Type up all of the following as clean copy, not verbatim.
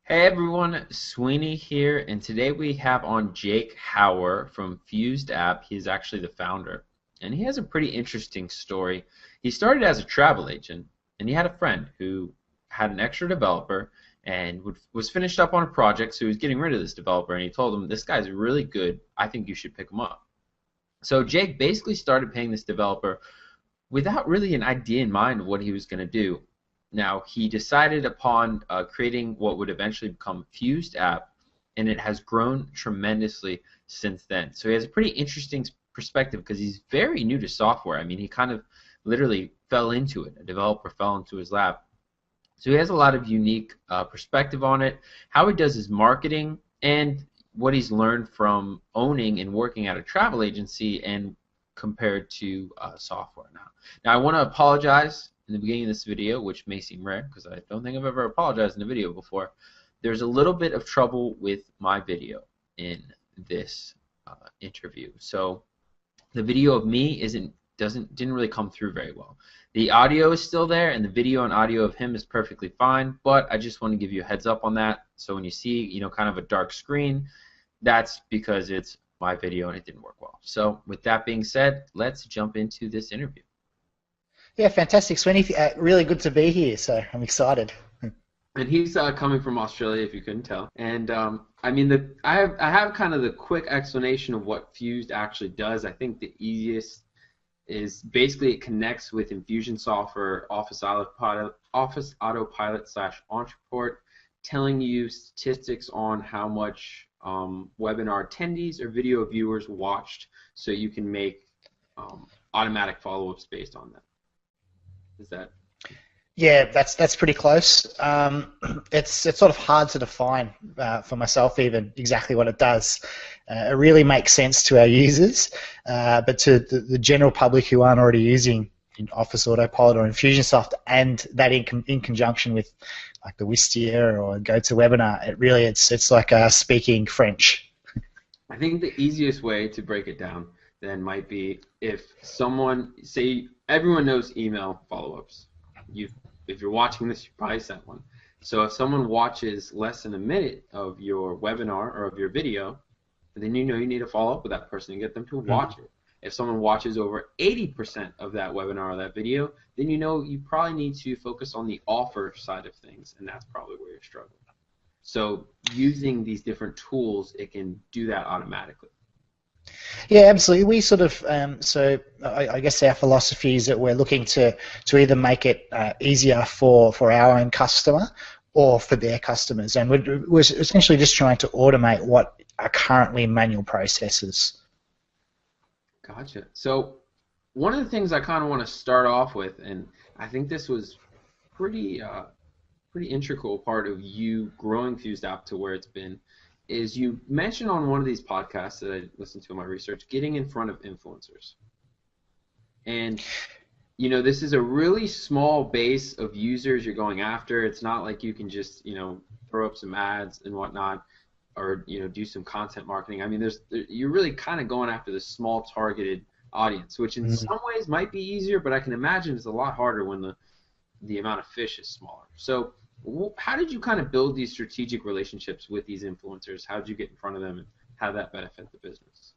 Hey everyone, Sweeney here, and today we have on Jake Hauer from FuzedApp. He's actually the founder, and he has a pretty interesting story. He started as a travel agent, and he had a friend who had an extra developer and was finished up on a project, so he was getting rid of this developer, and he told him, "This guy's really good. I think you should pick him up." So Jake basically started paying this developer without really an idea in mind of what he was going to do. Now, he decided upon creating what would eventually become FuzedApp, and it has grown tremendously since then. So he has a pretty interesting perspective because he's very new to software. I mean, he kind of literally fell into it. A developer fell into his lap. So he has a lot of unique perspective on it, how he does his marketing, and what he's learned from owning and working at a travel agency and compared to software now. Now, I want to apologize in the beginning of this video, which may seem rare because I don't think I've ever apologized in a video before. There's a little bit of trouble with my video in this interview. So the video of me didn't really come through very well. The audio is still there, and the video and audio of him is perfectly fine, but I just want to give you a heads up on that. So when you see, kind of a dark screen, that's because it's my video and it didn't work well. So with that being said, let's jump into this interview. Yeah, fantastic, Sweeney. Really good to be here, so I'm excited. And he's coming from Australia, if you couldn't tell. And I mean, I have kind of the quick explanation of what Fused actually does. I think the easiest is basically it connects with Infusionsoft or Office Autopilot slash Entreport, telling you statistics on how much webinar attendees or video viewers watched, so you can make automatic follow-ups based on that. Is that? Yeah, that's pretty close. It's sort of hard to define for myself even exactly what it does. It really makes sense to our users, but to the general public who aren't already using Office Autopilot or Infusionsoft, and that in conjunction with like the Wistia or GoToWebinar, it's like speaking French. I think the easiest way to break it down then might be if someone, say everyone knows email follow-ups. If you're watching this, you probably sent one. So if someone watches less than a minute of your webinar or of your video, then you need to follow up with that person and get them to watch it. If someone watches over 80% of that webinar or that video, then you probably need to focus on the offer side of things, and that's probably where you're struggling. So using these different tools, it can do that automatically. Yeah, absolutely. We sort of, so I guess our philosophy is that we're looking to either make it easier for our own customer or for their customers, and we're essentially just trying to automate what are currently manual processes. Gotcha. So one of the things I kind of want to start off with, and I think this was pretty integral part of you growing FuzedApp to where it's been, is you mentioned on one of these podcasts that I listened to in my research, getting in front of influencers. And, this is a really small base of users you're going after. It's not like you can just, throw up some ads and whatnot, or, do some content marketing. I mean, you're really kind of going after this small targeted audience, which in some ways might be easier, but I can imagine it's a lot harder when the amount of fish is smaller. So how did you kind of build these strategic relationships with these influencers? How did you get in front of them, and how did that benefit the business?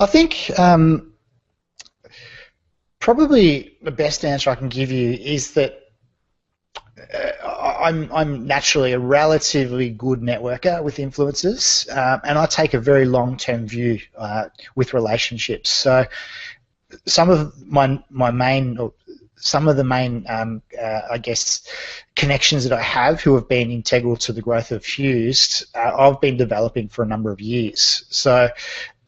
I think probably the best answer I can give you is that I'm naturally a relatively good networker with influencers, and I take a very long-term view with relationships. So some of the main, I guess, connections that I have who have been integral to the growth of Fused, I've been developing for a number of years. So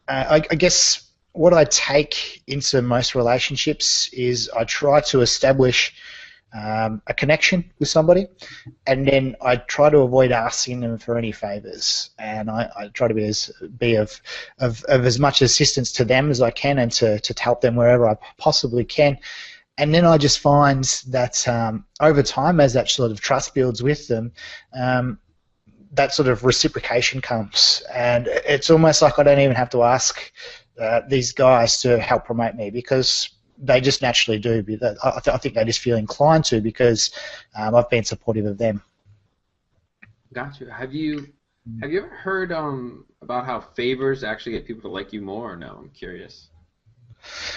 I guess what I take into most relationships is I try to establish a connection with somebody, and then I try to avoid asking them for any favors, and I try to be of as much assistance to them as I can, and to help them wherever I possibly can. And then I just find that over time, as that sort of trust builds with them, that sort of reciprocation comes, and it's almost like I don't even have to ask these guys to help promote me, because they just naturally do. I think they just feel inclined to, because I've been supportive of them. Gotcha. Have you ever heard about how favors actually get people to like you more? Or no, I'm curious.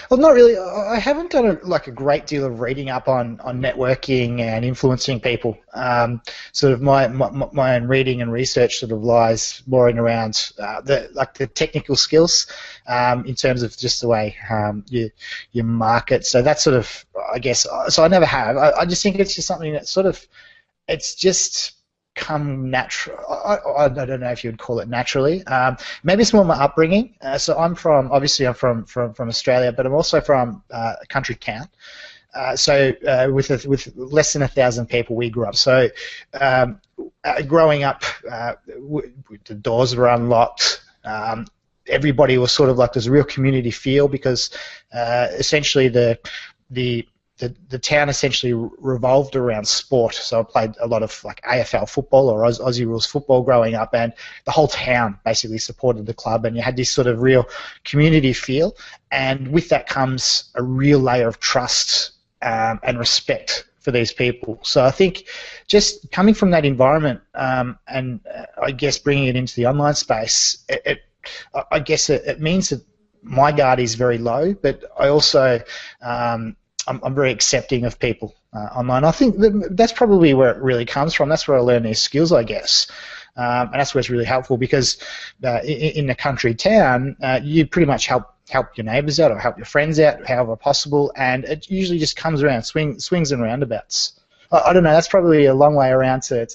Well, not really. I haven't done like a great deal of reading up on networking and influencing people. Sort of my own reading and research sort of lies more in around the technical skills in terms of just the way you market. So that's sort of, I guess. So I never have. I just think it's just something that sort of, it's just come natural. I don't know if you would call it naturally. Maybe it's more my upbringing. So obviously I'm from Australia, but I'm also from a country town. With less than 1,000 people, we grew up. So growing up, the doors were unlocked. Everybody was sort of like, there's a real community feel because essentially the the town essentially revolved around sport. So I played a lot of like AFL football or Aussie rules football growing up, and the whole town basically supported the club, and you had this sort of real community feel. And with that comes a real layer of trust and respect for these people. So I think just coming from that environment and I guess bringing it into the online space, I guess it means that my guard is very low, but I also I'm very accepting of people online. I think that's probably where it really comes from. That's where I learn these skills, I guess. And that's where it's really helpful because in a country town, you pretty much help your neighbours out or help your friends out however possible, and it usually just comes around swings and roundabouts. I don't know. That's probably a long way around to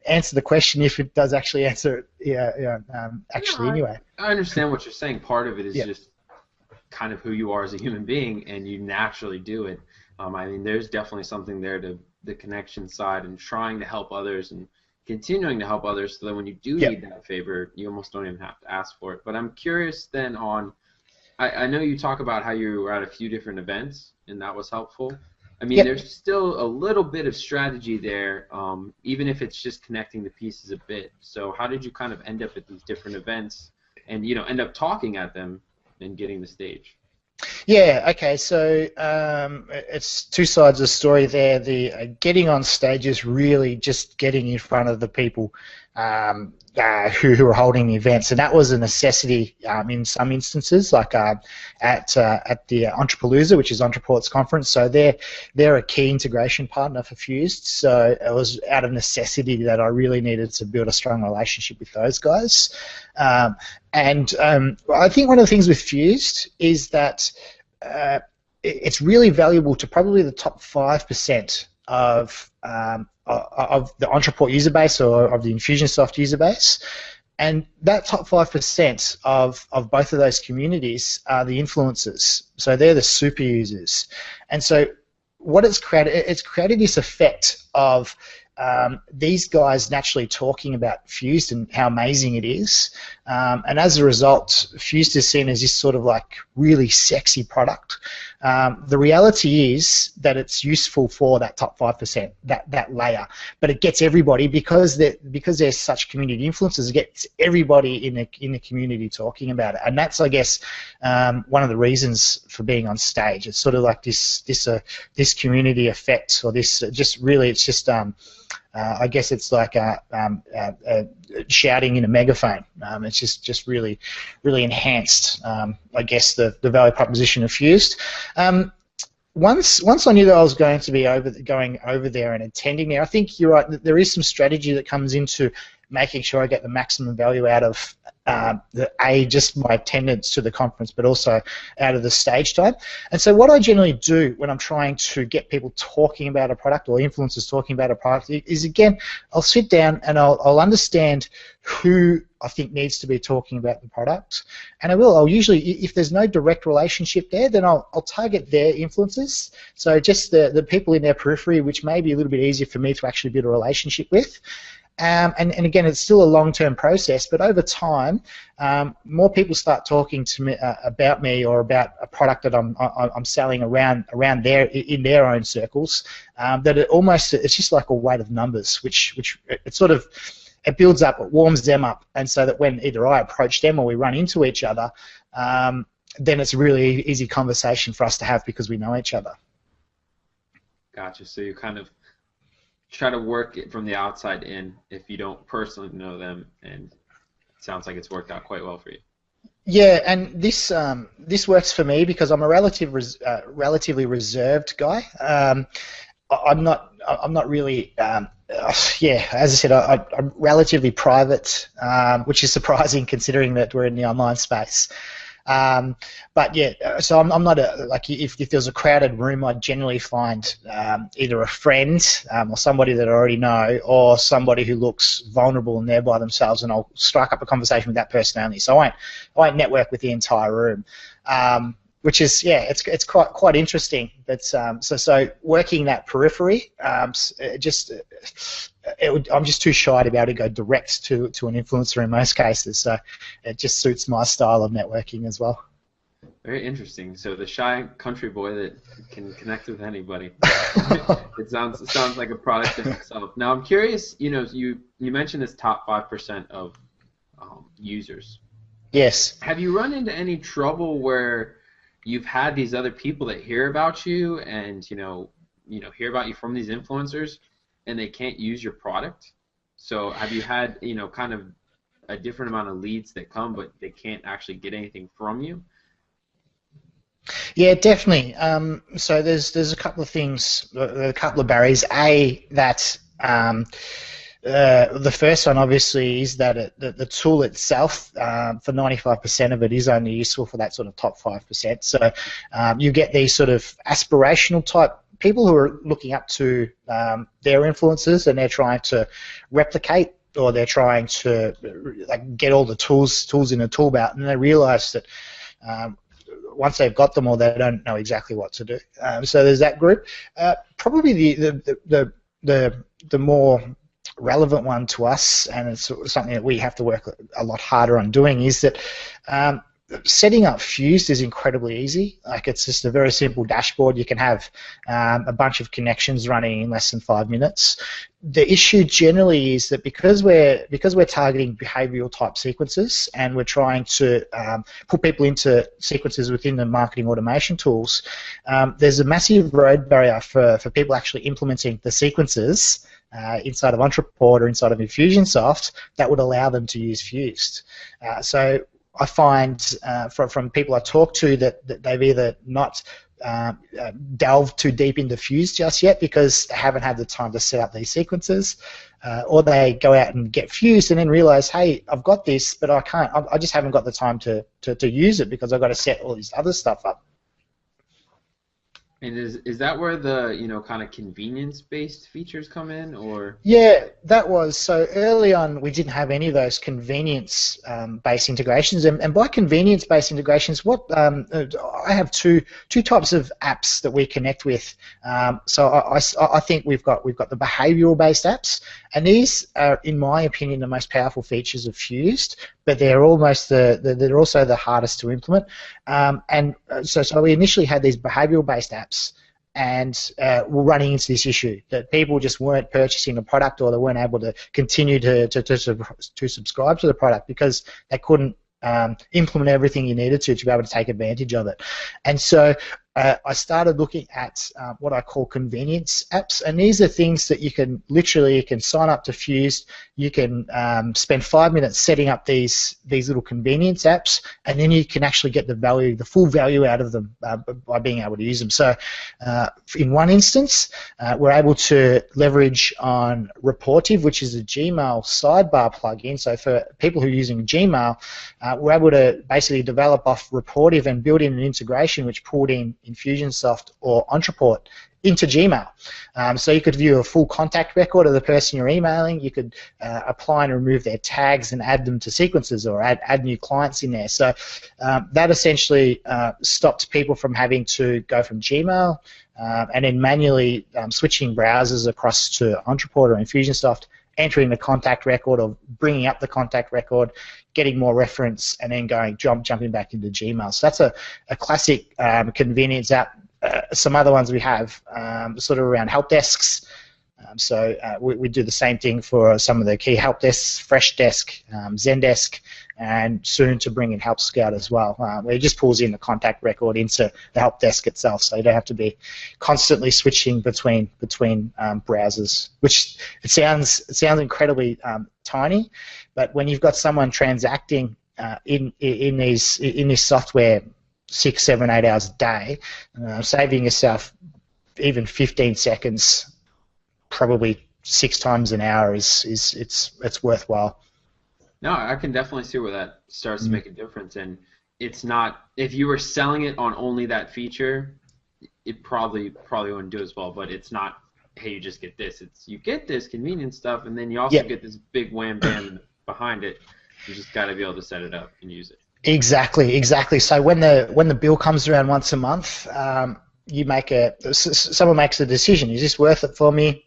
answer the question, if it does actually answer it. No, Actually, anyway. I understand what you're saying. Part of it is Yeah. just kind of who you are as a human being, and you naturally do it. I mean, there's definitely something there to the connection side and trying to help others and continuing to help others so that when you do Yeah. need that favor, you almost don't even have to ask for it. But I'm curious then on, I know you talk about how you were at a few different events and that was helpful. I mean, Yep. there's still a little bit of strategy there, even if it's just connecting the pieces a bit. So how did you kind of end up at these different events and, end up talking at them and getting the stage? Yeah, okay, so it's two sides of the story there. The getting on stage is really just getting in front of the people who are holding the events, and that was a necessity in some instances, like at the Entrepalooza, which is Entreport's conference. So they're a key integration partner for Fused, so it was out of necessity that I really needed to build a strong relationship with those guys. And I think one of the things with Fused is that it's really valuable to probably the top 5% of the Entreport user base or of the Infusionsoft user base. And that top 5% of both of those communities are the influencers. So they're the super users. And so what it's created this effect of these guys naturally talking about Fused and how amazing it is, and as a result, Fused is seen as this sort of like really sexy product. The reality is that it's useful for that top 5%, that layer, but it gets everybody because there's such community influencers. It gets everybody in the community talking about it, and that's, I guess, one of the reasons for being on stage. It's sort of like this community effect, or this just really, it's just. I guess it's like shouting in a megaphone. It's just really, really enhanced, I guess, the value proposition of Fused. Once I knew that I was going to be going over there and attending there, I think you're right. There is some strategy that comes into making sure I get the maximum value out of just my attendance to the conference, but also out of the stage time. And so what I generally do when I'm trying to get people talking about a product or influencers talking about a product is, again, I'll sit down and I'll understand who I think needs to be talking about the product, and I'll usually, if there's no direct relationship there, then I'll target their influencers, so just the people in their periphery, which may be a little bit easier for me to actually build a relationship with. And again, it's still a long-term process, but over time, more people start talking to me about me or about a product that I'm selling around there in their own circles. That it's just like a weight of numbers, which it sort of, it builds up, it warms them up, and so that when either I approach them or we run into each other, then it's a really easy conversation for us to have because we know each other. Gotcha. So you kind of try to work it from the outside in if you don't personally know them, and it sounds like it's worked out quite well for you. Yeah, and this works for me because I'm a relatively reserved guy. I'm not really yeah, as I said, I'm relatively private, which is surprising considering that we're in the online space. Um, but yeah, so I'm not like if there's a crowded room, I generally find either a friend or somebody that I already know, or somebody who looks vulnerable and they're by themselves, and I'll strike up a conversation with that person only. So I won't network with the entire room. Which is, yeah, it's quite interesting. But so working that periphery, I'm just too shy to be able to go direct to an influencer in most cases. So it just suits my style of networking as well. Very interesting. So the shy country boy that can connect with anybody. It sounds like a product in itself. Now I'm curious. You mentioned this top 5% of users. Yes. Have you run into any trouble where you've had these other people that hear about you and hear about you from these influencers, and they can't use your product? So have you had kind of a different amount of leads that come, but they can't actually get anything from you? Yeah, definitely. So there's a couple of things, a couple of barriers. That the first one obviously is that the tool itself, for 95% of it, is only useful for that sort of top 5%. So you get these sort of aspirational type people who are looking up to their influencers, and they're trying to replicate, or they're trying to get all the tools in a tool belt, and they realize that once they've got them all, they don't know exactly what to do. So there's that group. Probably the more relevant one to us, and it's something that we have to work a lot harder on doing, is that setting up Fuzed is incredibly easy. It's just a very simple dashboard. You can have a bunch of connections running in less than 5 minutes. The issue generally is that because we're targeting behavioral type sequences, and we're trying to put people into sequences within the marketing automation tools, there's a massive road barrier for people actually implementing the sequences inside of Entreport or inside of Infusionsoft that would allow them to use Fuzed. So I find from people I talk to that they've either not delved too deep into Fuzed just yet because they haven't had the time to set up these sequences, or they go out and get Fuzed and then realize, hey, I've got this, but I can't. I just haven't got the time to use it because I've got to set all this other stuff up. And is that where the kind of convenience-based features come in, or? Yeah, that was so early on. We didn't have any of those convenience-based integrations, and by convenience-based integrations, what I have two types of apps that we connect with. So I think we've got the behavioural-based apps, and these are, in my opinion, the most powerful features of Fuzed, but they're almost they're also the hardest to implement. So we initially had these behavioural-based apps, and we're running into this issue that people just weren't purchasing the product, or they weren't able to continue to subscribe to the product because they couldn't implement everything you needed to be able to take advantage of it. And so I started looking at what I call convenience apps, and these are things that you can sign up to Fuzed. You can spend 5 minutes setting up these little convenience apps, and then you can actually get the full value out of them by being able to use them. So in one instance, we're able to leverage on Reportive, which is a Gmail sidebar plugin. So for people who are using Gmail, we're able to basically develop off Reportive and build in an integration which pulled in Infusionsoft or Entreport into Gmail. So you could view a full contact record of the person you're emailing. You could apply and remove their tags and add them to sequences, or add new clients in there. So that essentially stopped people from having to go from Gmail and then manually switching browsers across to Entreport or Infusionsoft, entering the contact record or bringing up the contact record, getting more reference, and then jumping back into Gmail. So that's a classic convenience app. Some other ones we have sort of around help desks. So we do the same thing for some of the key help desks: Freshdesk, Zendesk. and soon to bring in Help Scout as well, where it just pulls in the contact record into the help desk itself, so you don't have to be constantly switching between browsers. Which it sounds incredibly tiny, but when you've got someone transacting in this software 6, 7, 8 hours a day, saving yourself even 15 seconds, probably 6 times an hour it's worthwhile. No, I can definitely see where that starts to make a difference, and it's not, if you were selling it on only that feature, it probably wouldn't do as well. But it's not, hey, you just get this. It's, you get this convenient stuff, and then you also get this big wham bam behind it. You just got to be able to set it up and use it. Exactly. So when the bill comes around once a month, someone makes a decision. Is this worth it for me?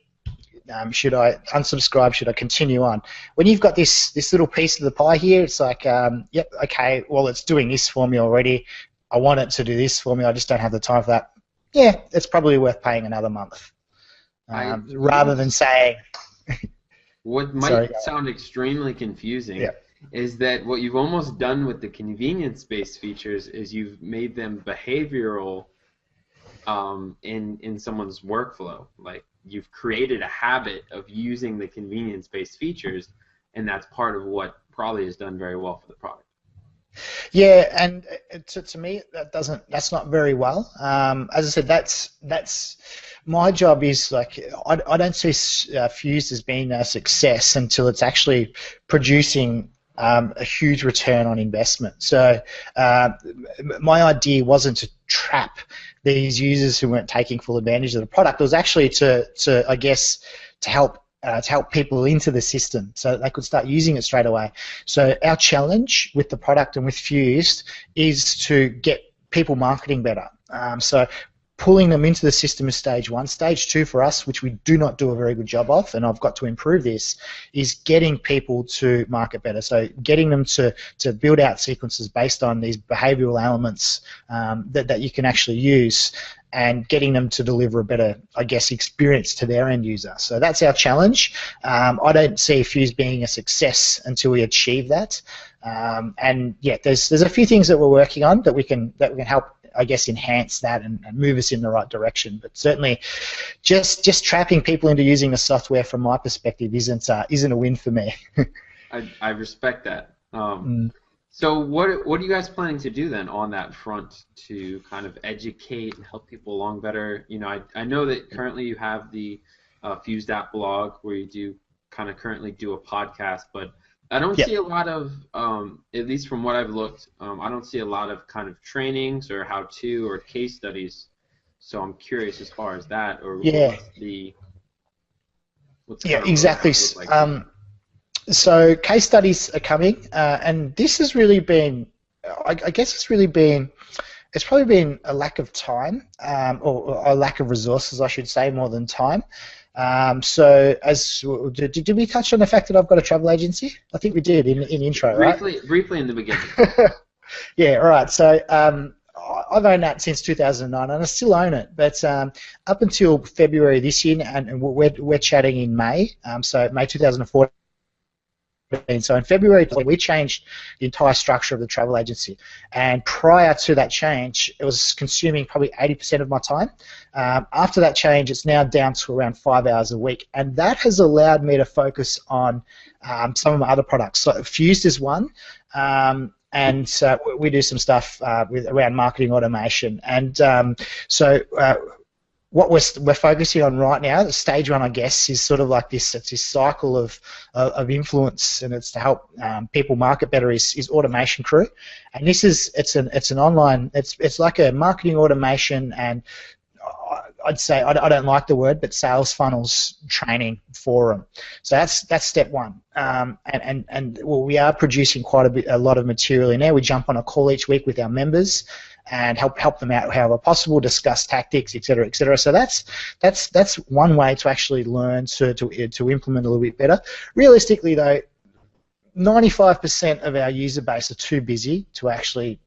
Should I unsubscribe? Should I continue on? When you've got this little piece of the pie here, it's like, yep, okay, well, it's doing this for me already. I want it to do this for me. I just don't have the time for that. Yeah, it's probably worth paying another month. Rather than saying... What might sound extremely confusing is that what you've almost done with the convenience-based features is you've made them behavioral in someone's workflow. Like, you've created a habit of using the convenience-based features, and that's part of what probably has done very well for the product. Yeah, and to me, that's not very well. As I said, that's my job. Is like, I don't see Fuzed as being a success until it's actually producing a huge return on investment. So my idea wasn't to trap these users who weren't taking full advantage of the product. It was actually to help people into the system so that they could start using it straight away. So our challenge with the product and with Fuzed is to get people marketing better. So pulling them into the system is stage 1. Stage 2 for us, which we do not do a very good job of, and I've got to improve this, is getting people to market better. So getting them to build out sequences based on these behavioral elements that you can actually use, and getting them to deliver a better, I guess, experience to their end user. So that's our challenge. I don't see Fuzed being a success until we achieve that. And yeah, there's a few things that we're working on that we can help, I guess, enhance that and move us in the right direction. But certainly, just trapping people into using the software, from my perspective, isn't a win for me. I respect that. So what are you guys planning to do then on that front to kind of educate and help people along better? You know, I know that currently you have the FuzedApp blog where you do kind of currently do a podcast, but I don't see a lot of, at least from what I've looked, I don't see a lot of kind of trainings or how-to or case studies. So I'm curious as far as that, or what's exactly. So case studies are coming, and this has really been, I guess it's probably been a lack of time, or a lack of resources, I should say, more than time. So did we touch on the fact that I've got a travel agency? I think we did in intro, briefly in the beginning. Yeah, all right. So I've owned that since 2009, and I still own it. But up until February this year, and we're chatting in May, so May 2014. So in February, we changed the entire structure of the travel agency. And prior to that change, it was consuming probably 80% of my time. After that change, it's now down to around 5 hours a week. And that has allowed me to focus on some of my other products. So Fuzed is one. And we do some stuff around marketing automation. And what we're focusing on right now, the stage 1, I guess, is sort of like this. It's this cycle of influence, and it's to help people market better. Is Automation Crew, and it's an online. It's like a marketing automation, and I'd say I don't like the word, but sales funnels training forum. So that's step 1. And we are producing quite a lot of material in there. We jump on a call each week with our members and help them out however possible, discuss tactics, etc., etc. So that's one way to actually learn to implement a little bit better. Realistically, though, 95% of our user base are too busy to actually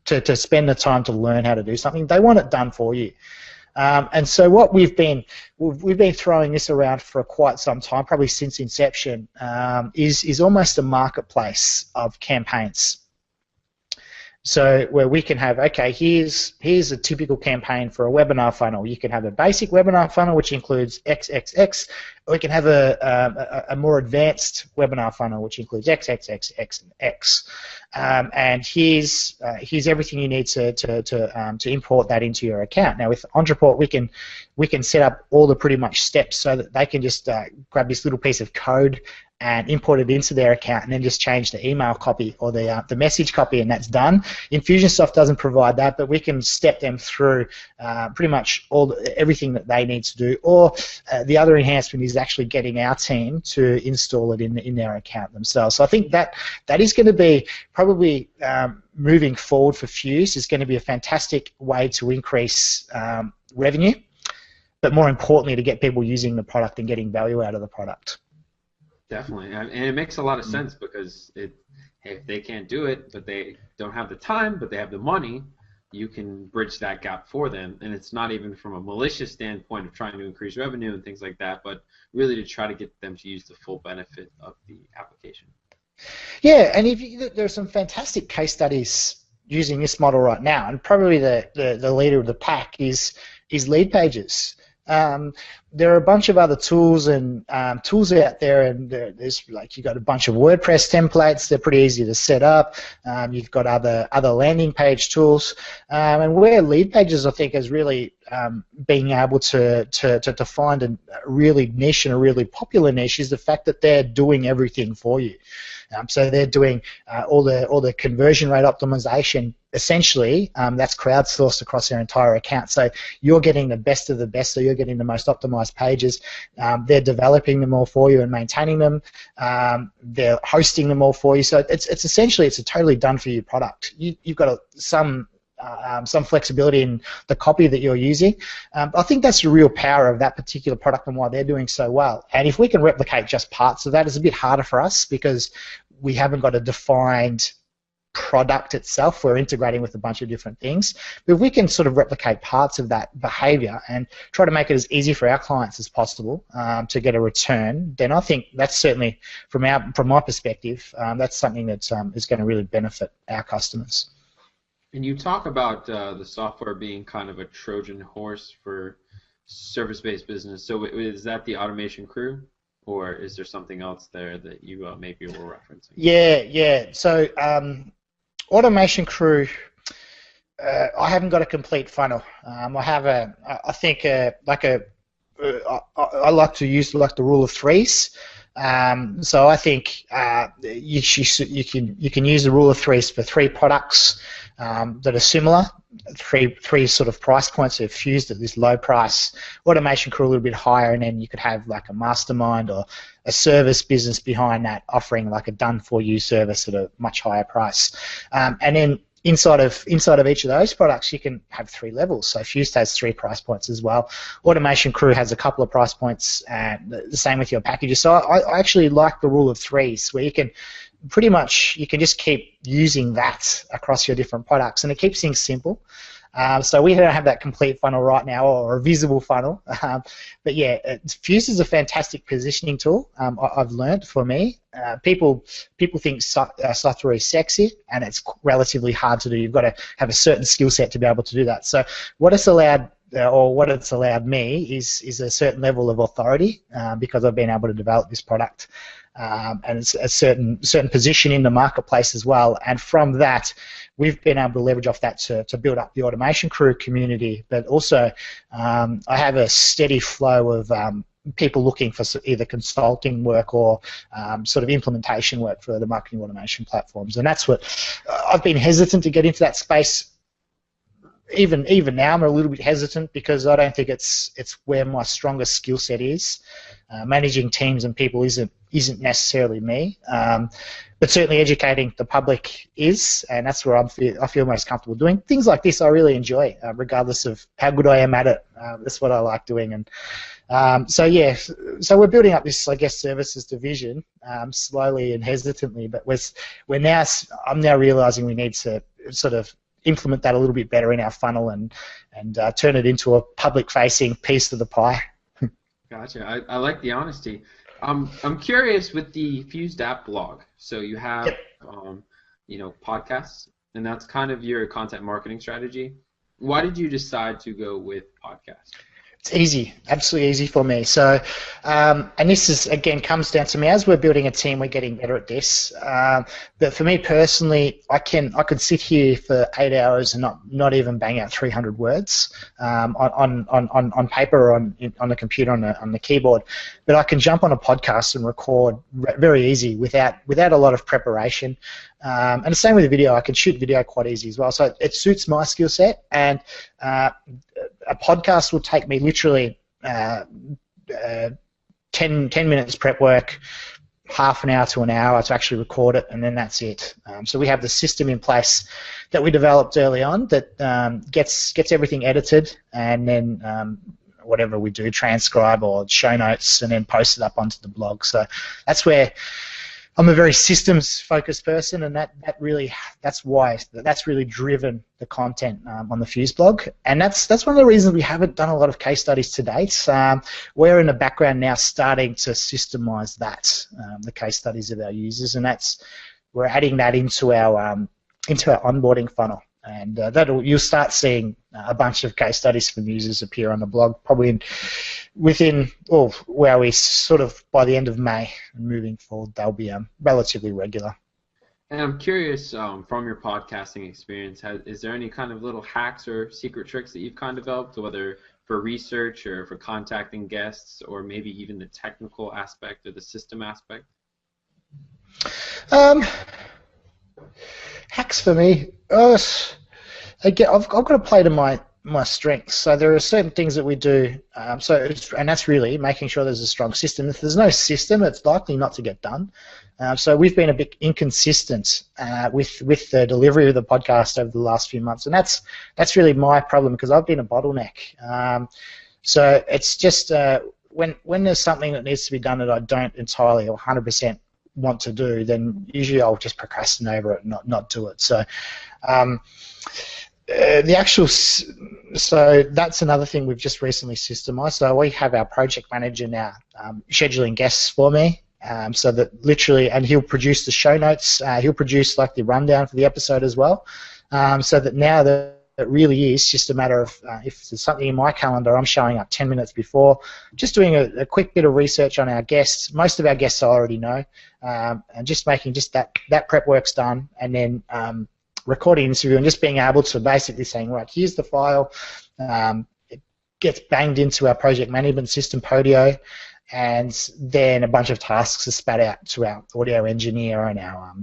to spend the time to learn how to do something. They want it done for you. And so what we've been throwing this around for quite some time, probably since inception, is almost a marketplace of campaigns. So where we can have, okay, here's a typical campaign for a webinar funnel. You can have a basic webinar funnel which includes XXX, or you can have a more advanced webinar funnel which includes XXXX and X. And here's everything you need to import that into your account. Now with Ontraport, we can set up all the pretty much steps so that they can just grab this little piece of code and import it into their account, and then just change the email copy or the message copy, and that's done. Infusionsoft doesn't provide that, but we can step them through pretty much everything that they need to do. Or the other enhancement is actually getting our team to install it in their account themselves. So I think that is going to be probably moving forward for Fuse is going to be a fantastic way to increase revenue, but more importantly to get people using the product and getting value out of the product. Definitely, and it makes a lot of sense because if they can't do it, but they don't have the time, but they have the money, you can bridge that gap for them. And it's not even from a malicious standpoint of trying to increase revenue and things like that, but really to try to get them to use the full benefit of the application. Yeah, and there are some fantastic case studies using this model right now, and probably the leader of the pack is Lead Pages. There are a bunch of other tools and tools out there, and there's like you've got a bunch of WordPress templates. They're pretty easy to set up. You've got other landing page tools, and where Lead Pages I think is really being able to find a really niche and a really popular niche is the fact that they're doing everything for you. So they're doing all the conversion rate optimization. Essentially, that's crowdsourced across their entire account. So you're getting the best of the best. So you're getting the most optimized pages. They're developing them all for you and maintaining them. They're hosting them all for you. So it's essentially a totally done for you product. You've got some flexibility in the copy that you're using. I think that's the real power of that particular product and why they're doing so well. And if we can replicate just parts of that, it's a bit harder for us because we haven't got a defined product itself. We're integrating with a bunch of different things. But if we can sort of replicate parts of that behavior and try to make it as easy for our clients as possible to get a return, then I think that's certainly, from my perspective, that's something that is going to really benefit our customers. And you talk about the software being kind of a Trojan horse for service-based business. So is that the automation crew, or is there something else there that you maybe were referencing? Yeah. So automation crew, I haven't got a complete funnel. I have I like to use the rule of threes. So I think you can use the rule of threes for 3 products that are similar, three sort of price points are fused at this low price. Automation crew a little bit higher, and then you could have like a mastermind or a service business behind that offering like a done-for-you service at a much higher price. And then inside of each of those products, you can have 3 levels. So Fused has 3 price points as well. Automation Crew has a couple of price points, and the same with your packages. So I actually like the rule of threes, where you can pretty much just keep using that across your different products, and it keeps things simple. So we don't have that complete funnel right now, or a visible funnel. But yeah, Fuse is a fantastic positioning tool. I've learned for me. People think software is sexy, and it's relatively hard to do. You've got to have a certain skill set to be able to do that. So what it's allowed me is a certain level of authority because I've been able to develop this product. And it's a certain position in the marketplace as well, and from that we've been able to leverage off that to build up the Automation Crew community, but also I have a steady flow of people looking for either consulting work or sort of implementation work for the marketing automation platforms, and that's what I've been hesitant to get into that space. Even now I'm a little bit hesitant because I don't think it's where my strongest skill set is. Managing teams and people isn't necessarily me, but certainly educating the public is, and that's where I feel most comfortable doing. Things like this I really enjoy, regardless of how good I am at it. That's what I like doing, and so we're building up this, I guess, services division slowly and hesitantly, but I'm now realising we need to sort of implement that a little bit better in our funnel and turn it into a public-facing piece of the pie. Gotcha. I like the honesty. I'm curious with the FuzedApp blog. So you have, Yep. Podcasts, and that's kind of your content marketing strategy. Why did you decide to go with podcasts? It's easy, absolutely easy for me. So, and this is again comes down to me as we're building a team. We're getting better at this. But for me personally, I could sit here for 8 hours and not even bang out 300 words on paper or on the computer on the keyboard. But I can jump on a podcast and record very easy without a lot of preparation. And the same with the video. I can shoot video quite easy as well. So it suits my skill set, and a podcast will take me literally 10 minutes prep work, half an hour to an hour to actually record it, and then that's it. So we have the system in place that we developed early on that gets everything edited, and then whatever we do, transcribe or show notes, and then post it up onto the blog. So that's where I'm a very systems-focused person, and that's really driven the content on the Fuse blog, and that's one of the reasons we haven't done a lot of case studies to date. We're in the background now starting to systemize that, the case studies of our users, and we're adding that into our onboarding funnel, and you'll start seeing a bunch of case studies from users appear on the blog probably where we sort of by the end of May and moving forward they'll be relatively regular. And I'm curious, from your podcasting experience, is there any kind of little hacks or secret tricks that you've kind of developed, whether for research or for contacting guests, or maybe even the technical aspect or the system aspect? Hacks for me, again, I've got to play to my strengths. So there are certain things that we do, and that's really making sure there's a strong system. If there's no system, it's likely not to get done. So we've been a bit inconsistent with the delivery of the podcast over the last few months, and that's really my problem because I've been a bottleneck. So it's just when there's something that needs to be done that I don't entirely or 100% want to do, then usually I'll just procrastinate over it and not do it. So so that's another thing we've just recently systemized. So we have our project manager now scheduling guests for me, so that literally, and he'll produce the show notes. He'll produce like the rundown for the episode as well. So that now it really is just a matter of if there's something in my calendar, I'm showing up 10 minutes before, just doing a quick bit of research on our guests. Most of our guests I already know, and just making just that prep work's done, and then recording an interview and just being able to basically saying, right, here's the file. It gets banged into our project management system, Podio, and then a bunch of tasks are spat out to our audio engineer and our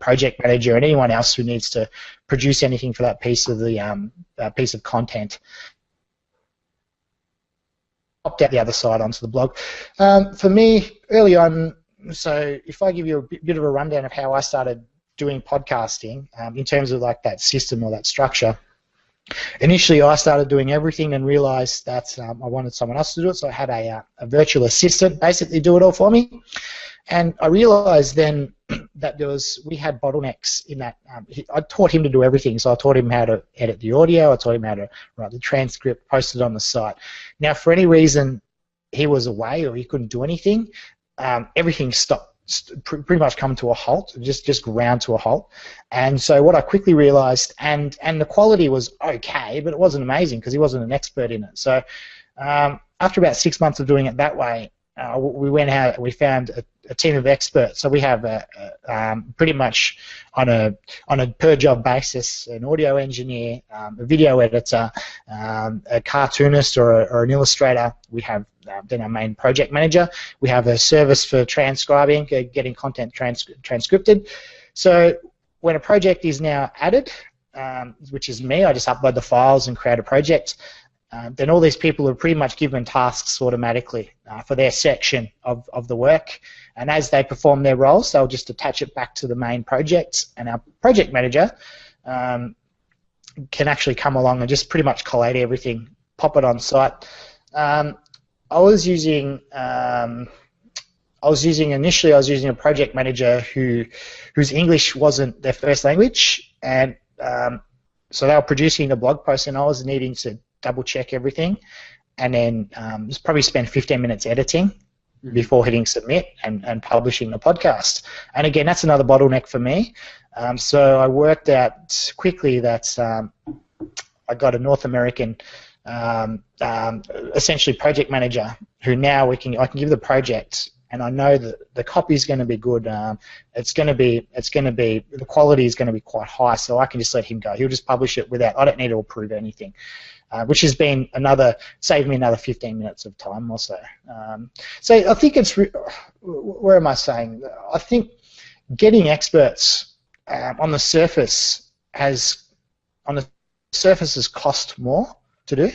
project manager and anyone else who needs to produce anything for that piece of piece of content. Popped out the other side onto the blog. For me, early on, so if I give you a bit of a rundown of how I started doing podcasting in terms of like that system or that structure. Initially, I started doing everything and realized that I wanted someone else to do it, so I had a virtual assistant basically do it all for me. And I realized then that we had bottlenecks in that. I taught him to do everything, so I taught him how to edit the audio, I taught him how to write the transcript, post it on the site. Now, for any reason he was away or he couldn't do anything, everything stopped. Pretty much come to a halt, just ground to a halt. And so what I quickly realized, and the quality was okay, but it wasn't amazing because he wasn't an expert in it. So after about 6 months of doing it that way, we went out, we found a team of experts. So we have pretty much on a per job basis an audio engineer, a video editor, a cartoonist or an illustrator. We have then our main project manager. We have a service for transcribing, getting content transcripted. So when a project is now added, which is me, I just upload the files and create a project. Then all these people are pretty much given tasks automatically for their section of the work, and as they perform their roles, they'll just attach it back to the main project, and our project manager can actually come along and just pretty much collate everything, pop it on site. I was using initially a project manager whose English wasn't their first language. and so they were producing a blog post, and I was needing to double check everything, and then just probably spend 15 minutes editing before hitting submit and publishing the podcast. And again, that's another bottleneck for me. So I worked out quickly that I got a North American essentially project manager who now I can give the project, and I know that the copy is going to be good. It's going to be the quality is going to be quite high, so I can just let him go. He'll just publish it without. I don't need to approve anything, which has been saved me another 15 minutes of time or so. So I think it's where am I saying? I think getting experts on the surface has cost more to do,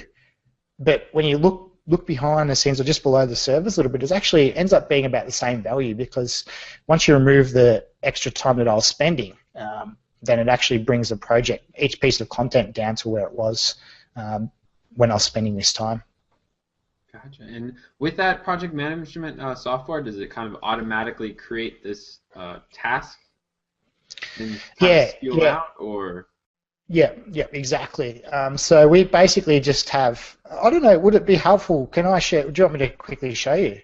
but when you look behind the scenes or just below the surface a little bit, it actually ends up being about the same value, because once you remove the extra time that I was spending, then it actually brings the project, each piece of content, down to where it was when I was spending this time. Gotcha. And with that project management software, does it kind of automatically create this task and spill out, or? Yeah, exactly. So we basically just have, I don't know, would it be helpful? Can I share? Do you want me to quickly show you?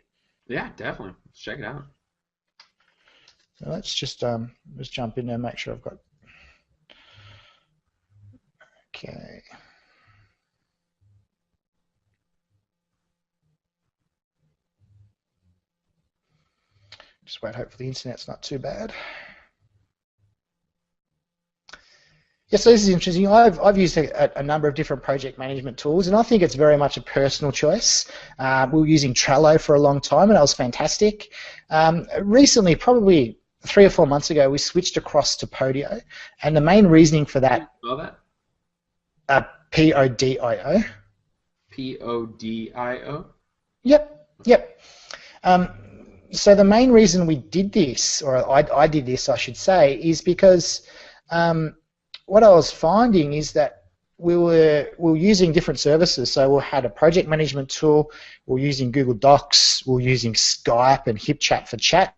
Yeah, definitely. Let's check it out. So let's just jump in there and make sure I've got. Okay. Just wait, hopefully the internet's not too bad. Yeah, so this is interesting. I've used a number of different project management tools, and I think it's very much a personal choice. We were using Trello for a long time, and that was fantastic. Recently, probably 3 or 4 months ago, we switched across to Podio, and the main reasoning for that. Spell that? Podio. Podio? Yep. So the main reason we did this, or I did this, I should say, is because what I was finding is that we were using different services. So we had a project management tool, we were using Google Docs, we were using Skype and HipChat for chat.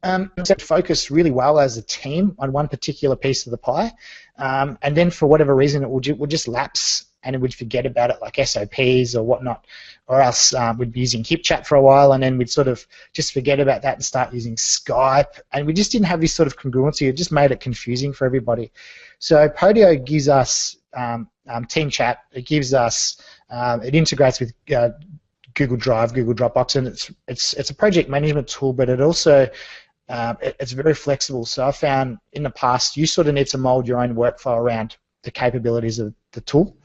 So focused really well as a team on one particular piece of the pie, and then for whatever reason it would just lapse, and it would forget about it, like SOPs or whatnot, or else we'd be using HipChat for a while, and then we'd sort of just forget about that and start using Skype, and we just didn't have this sort of congruency. It just made it confusing for everybody. So Podio gives us Team Chat. It gives us it integrates with Google Drive, Google Dropbox, and it's a project management tool, but it also it's very flexible. So I found in the past you sort of need to mold your own workflow around the capabilities of the tool,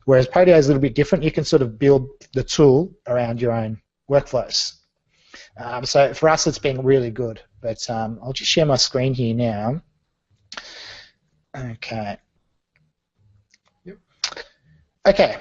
whereas Podio is a little bit different. You can sort of build the tool around your own workflows. So for us, it's been really good. But I'll just share my screen here now. Okay. Yep. Okay.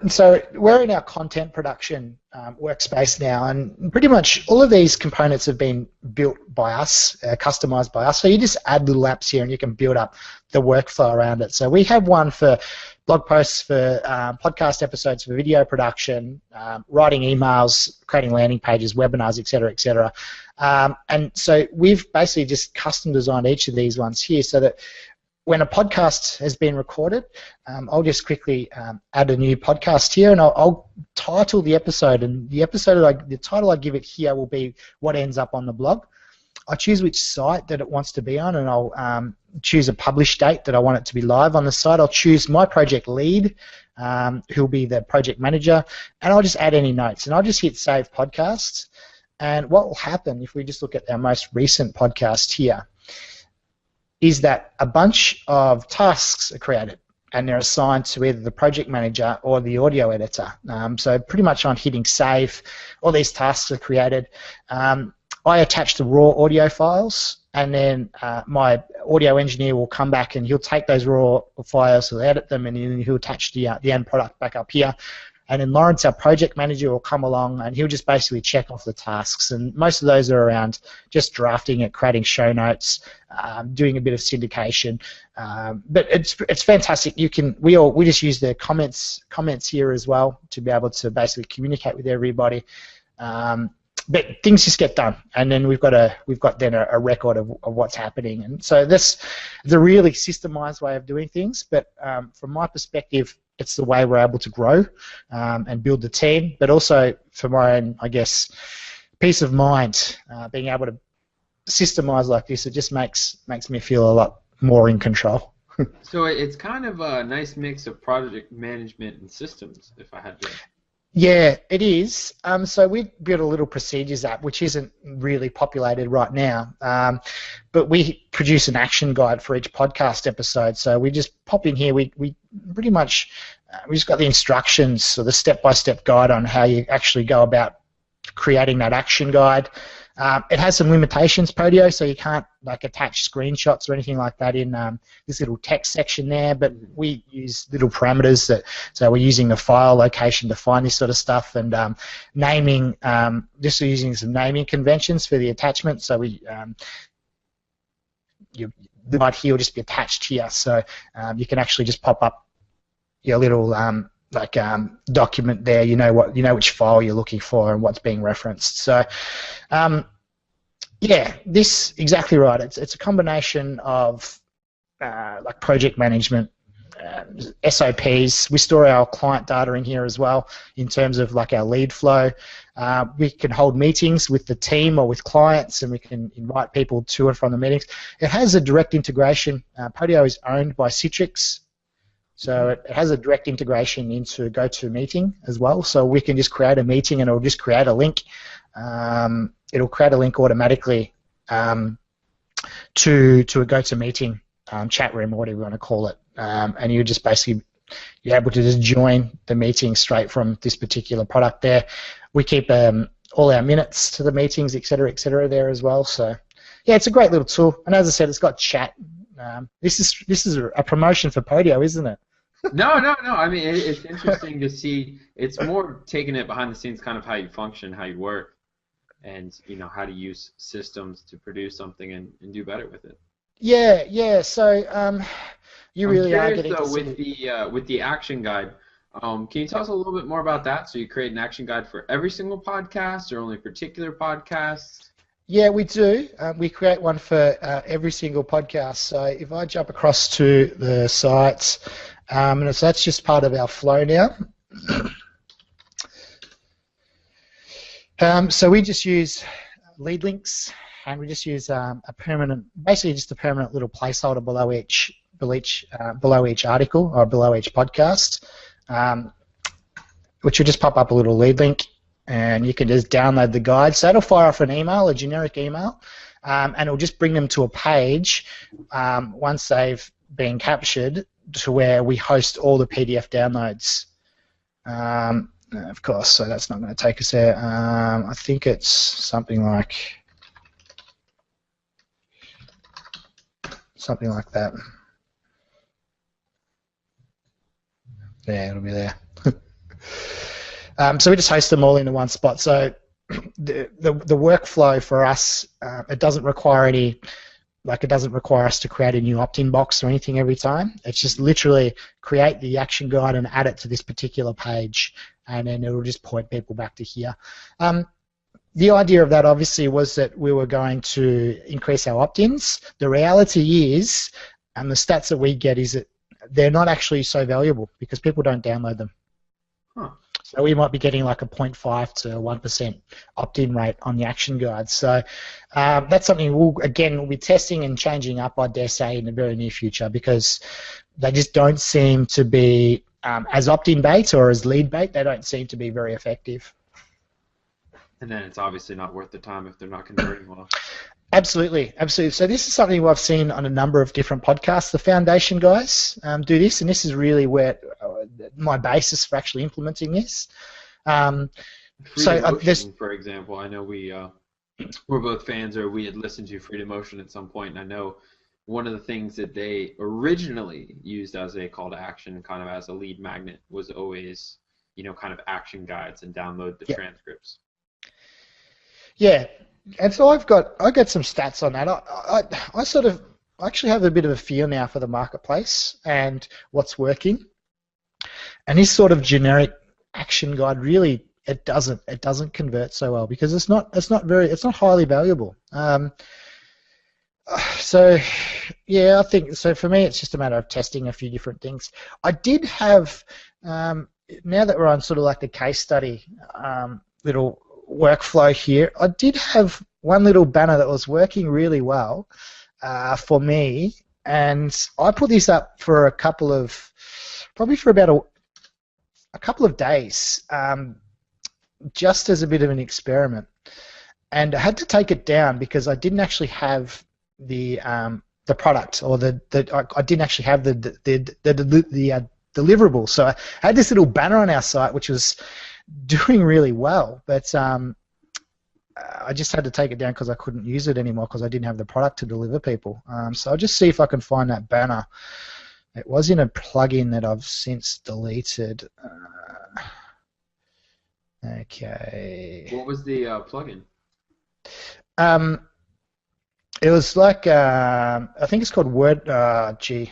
So we're in our content production workspace now, and pretty much all of these components have been built by us, customized by us. So you just add little apps here and you can build up the workflow around it. So we have one for blog posts, for podcast episodes, for video production, writing emails, creating landing pages, webinars, etc., etc. And so we've basically just custom designed each of these ones here so that when a podcast has been recorded, I'll just quickly add a new podcast here, and I'll title the episode, and the title I give it here will be what ends up on the blog. I choose which site that it wants to be on, and I'll choose a publish date that I want it to be live on the site. I'll choose my project lead, who'll be the project manager, and I'll just add any notes, and I'll just hit Save Podcasts. And what will happen if we just look at our most recent podcast here is that a bunch of tasks are created, and they're assigned to either the project manager or the audio editor. So pretty much on hitting save, all these tasks are created. I attach the raw audio files, and then my audio engineer will come back and he'll take those raw files, he'll edit them, and then he'll attach the end product back up here. And then Lawrence, our project manager, will come along and he'll just basically check off the tasks. And most of those are around just drafting it, creating show notes, doing a bit of syndication. But it's fantastic. We just use the comments here as well to be able to basically communicate with everybody. but things just get done, and then we've got a record of what's happening, and so this is a really systemized way of doing things. But from my perspective, it's the way we're able to grow and build the team, but also for my own, I guess, peace of mind, being able to systemize like this, it just makes me feel a lot more in control. So it's kind of a nice mix of project management and systems, if I had to. Yeah, it is. So we built a little procedures app, which isn't really populated right now, but we produce an action guide for each podcast episode. So we just pop in here. We pretty much we just got the instructions, or the step-by-step guide on how you actually go about creating that action guide. It has some limitations, Podio, so you can't like attach screenshots or anything like that in this little text section there, but we use little parameters so we're using the file location to find this sort of stuff, and naming, just using some naming conventions for the attachment, so the guide here will just be attached here, so you can actually just pop up your little document there. You know which file you're looking for and what's being referenced. So, yeah, this exactly right. It's a combination of like project management, SOPs. We store our client data in here as well in terms of like our lead flow. We can hold meetings with the team or with clients, and we can invite people to and from the meetings. It has a direct integration. Podio is owned by Citrix. So it has a direct integration into GoToMeeting as well. So we can just create a meeting and it'll just create a link. It'll create a link automatically to a GoToMeeting chat room, or whatever you want to call it. And you just basically, you're able to just join the meeting straight from this particular product there. We keep all our minutes to the meetings, et cetera, there as well. So yeah, it's a great little tool. And as I said, it's got chat. This is a promotion for Podio, isn't it? No. I mean, it's interesting to see. It's more taking it behind the scenes, kind of how you function, how you work, and how to use systems to produce something and do better with it. Yeah. So you really are getting though, with the action guide. Can you tell us a little bit more about that? So you create an action guide for every single podcast, or only particular podcasts? Yeah, we do. We create one for every single podcast. So if I jump across to the sites, and so that's just part of our flow now. So we just use lead links, and we just use basically just a permanent little placeholder below each article or below each podcast, which will just pop up a little lead link. And you can just download the guide. So it'll fire off an email, a generic email, and it'll just bring them to a page once they've been captured to where we host all the PDF downloads. Of course, so that's not going to take us there. I think it's something like that. Yeah, it'll be there. So we just host them all into one spot. So the workflow for us, it doesn't require us to create a new opt-in box or anything every time. It's just literally create the action guide and add it to this particular page, and then it'll just point people back to here. The idea of that obviously was that we were going to increase our opt-ins. The reality is, and the stats that we get, is that they're not actually so valuable because people don't download them. Huh. So we might be getting like a 0.5 to 1% opt-in rate on the action guide. So that's something we'll be testing and changing up, I dare say, in the very near future, because they just don't seem to be, as opt-in bait or as lead bait, they don't seem to be very effective. And then it's obviously not worth the time if they're not converting well. Absolutely. So this is something I've seen on a number of different podcasts. The Foundation guys do this, and this is really where my basis for actually implementing this. FuzedApp, for example, I know we're both fans, or we had listened to FuzedApp at some point, and I know one of the things that they originally used as a call to action, kind of as a lead magnet, was always, kind of action guides and download the transcripts. Yeah. And so I got some stats on that. I actually have a bit of a feel now for the marketplace and what's working. And this sort of generic action guide really it doesn't convert so well because it's not highly valuable. So yeah, I think so. For me, it's just a matter of testing a few different things. I did have now that we're on sort of like the case study little workflow here, I did have one little banner that was working really well for me, and I put this up for probably for about a couple of days, just as a bit of an experiment. And I had to take it down because I didn't actually have the product, or I didn't actually have the deliverable. So I had this little banner on our site which was doing really well, but I just had to take it down because I couldn't use it anymore because I didn't have the product to deliver people. So I'll just see if I can find that banner. It was in a plugin that I've since deleted. Okay. What was the plugin? It was like I think it's called Word. It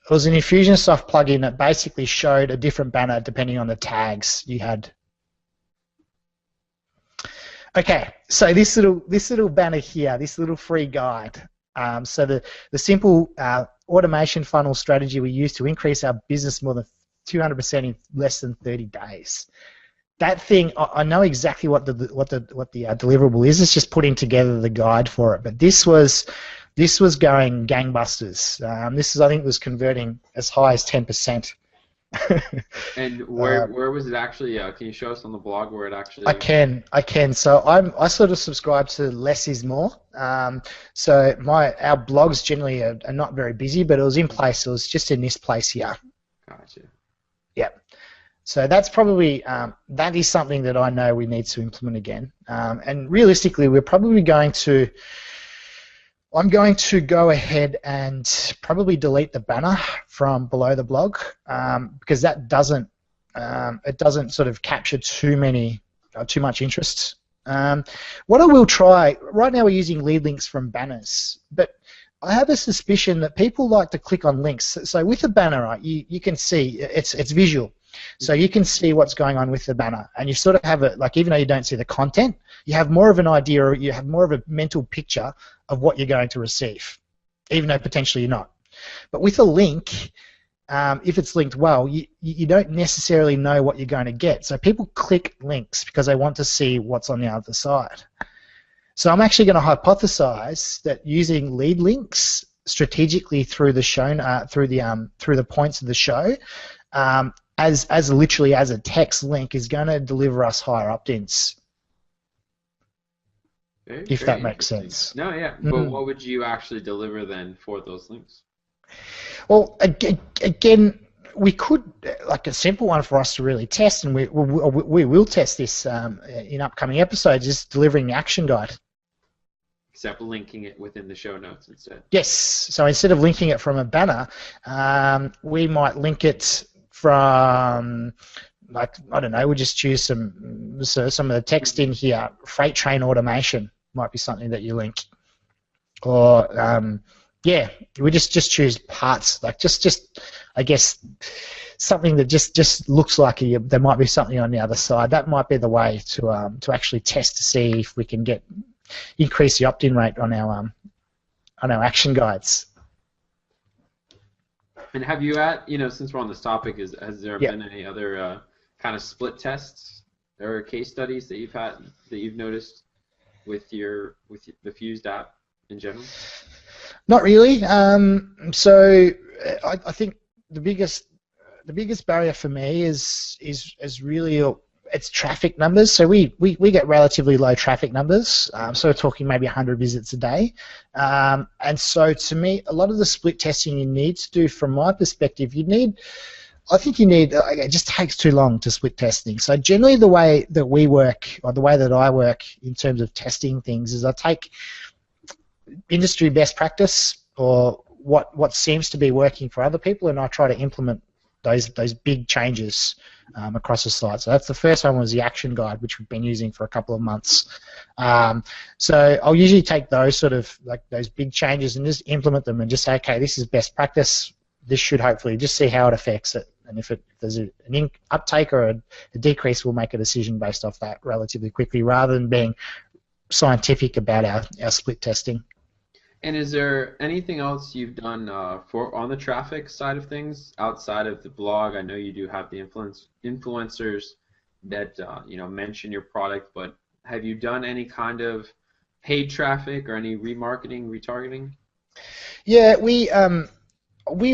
was an Infusionsoft plugin that basically showed a different banner depending on the tags you had. Okay, so this little banner here, this little free guide. So the simple automation funnel strategy we use to increase our business more than 200% in less than 30 days. That thing, I know exactly what the deliverable is. It's just putting together the guide for it. But this was going gangbusters. This I think was converting as high as 10%. And where was it actually? Can you show us on the blog where it actually? I can. So I sort of subscribe to less is more. So our blogs generally are not very busy, but it was in place. It was just in this place here. Gotcha. Yep. So that's probably that is something that I know we need to implement again. And realistically, we're probably I'm going to go ahead and probably delete the banner from below the blog because that doesn't sort of capture too much interest. What I will try right now, we're using lead links from banners, but I have a suspicion that people like to click on links. So with a banner, right, you can see it's visual. So you can see what's going on with the banner, and you sort of have it, like, even though you don't see the content, you have more of an idea, or you have more of a mental picture of what you're going to receive, even though potentially you're not. But with a link, if it's linked well, you don't necessarily know what you're going to get. So people click links because they want to see what's on the other side. So I'm actually going to hypothesize that using lead links strategically through the show, through the points of the show, as literally as a text link is going to deliver us higher opt-ins. If that makes sense. No, yeah. But what would you actually deliver then for those links? Well, again, we could, like a simple one for us to really test, and we will test this in upcoming episodes, is delivering the action guide. Except linking it within the show notes instead. Yes. So instead of linking it from a banner, we might link it from, like, I don't know, we'll just choose some of the text in here. Freight train automation might be something that you link. Or, yeah, we just choose parts, like just I guess, something that just looks like there might be something on the other side. That might be the way to actually test to see if we can increase the opt-in rate on our action guides. And have you since we're on this topic, has there been any other kind of split tests or case studies that you've noticed with the FuzedApp in general? Not really. So I think the biggest barrier for me is really it's traffic numbers. So we get relatively low traffic numbers. So we're talking maybe 100 visits a day. And so to me, a lot of the split testing you need to do, from my perspective, it just takes too long to split testing. So generally the way that we work, or the way that I work in terms of testing things, is I take industry best practice, or what seems to be working for other people, and I try to implement those big changes across the site. So that's the first one, was the action guide, which we've been using for a couple of months. So I'll usually take those sort of, like, those big changes and just implement them and just say, okay, this is best practice. This should hopefully just see how it affects it. And if there's an uptake or a decrease, we'll make a decision based off that relatively quickly, rather than being scientific about our split testing. And is there anything else you've done for on the traffic side of things outside of the blog? I know you do have the influencers that mention your product, but have you done any kind of paid traffic or any remarketing, retargeting? Yeah, we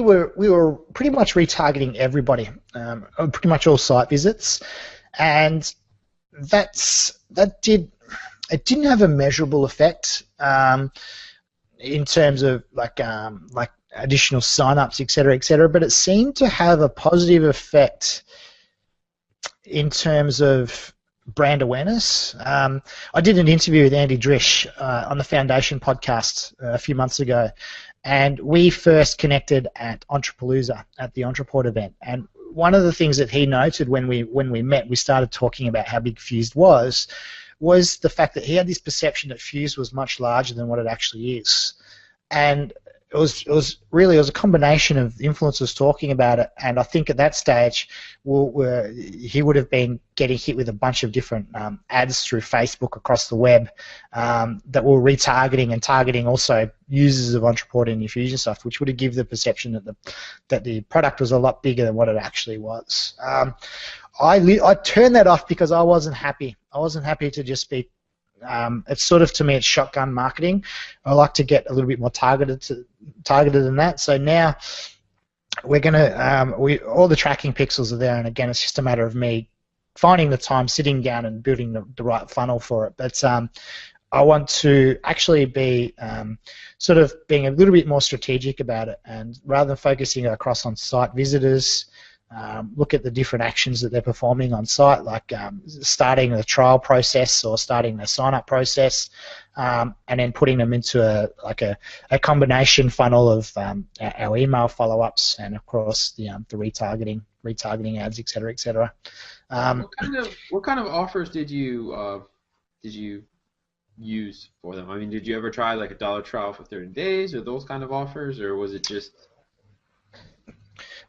were pretty much retargeting everybody, pretty much all site visits, and it didn't have a measurable effect in terms of like additional sign-ups, etc., but it seemed to have a positive effect in terms of brand awareness. I did an interview with Andy Drish on the Foundation podcast a few months ago, and we first connected at Entrepalooza at the Entreport event. And one of the things that he noted when we met, we started talking about how big Fuzed was the fact that he had this perception that Fuzed was much larger than what it actually is. And it was a combination of influencers talking about it, and I think at that stage he would have been getting hit with a bunch of different ads through Facebook across the web that were retargeting and targeting also users of Entreport and Infusionsoft, which would have given the perception that the product was a lot bigger than what it actually was. I turned that off because I wasn't happy. I wasn't happy to just be. It's sort of, to me, it's shotgun marketing. I like to get a little bit more targeted than that. So now we're gonna all the tracking pixels are there, and again, it's just a matter of me finding the time, sitting down, and building the right funnel for it. But I want to actually be sort of being a little bit more strategic about it, and rather than focusing across on site visitors. Look at the different actions that they're performing on site, like starting the trial process or starting the sign-up process, and then putting them into a combination funnel of our email follow-ups and, of course, the retargeting ads, etc., etc. What kind of offers did you use for them? I mean, did you ever try like a $1 trial for 30 days or those kind of offers, or was it just?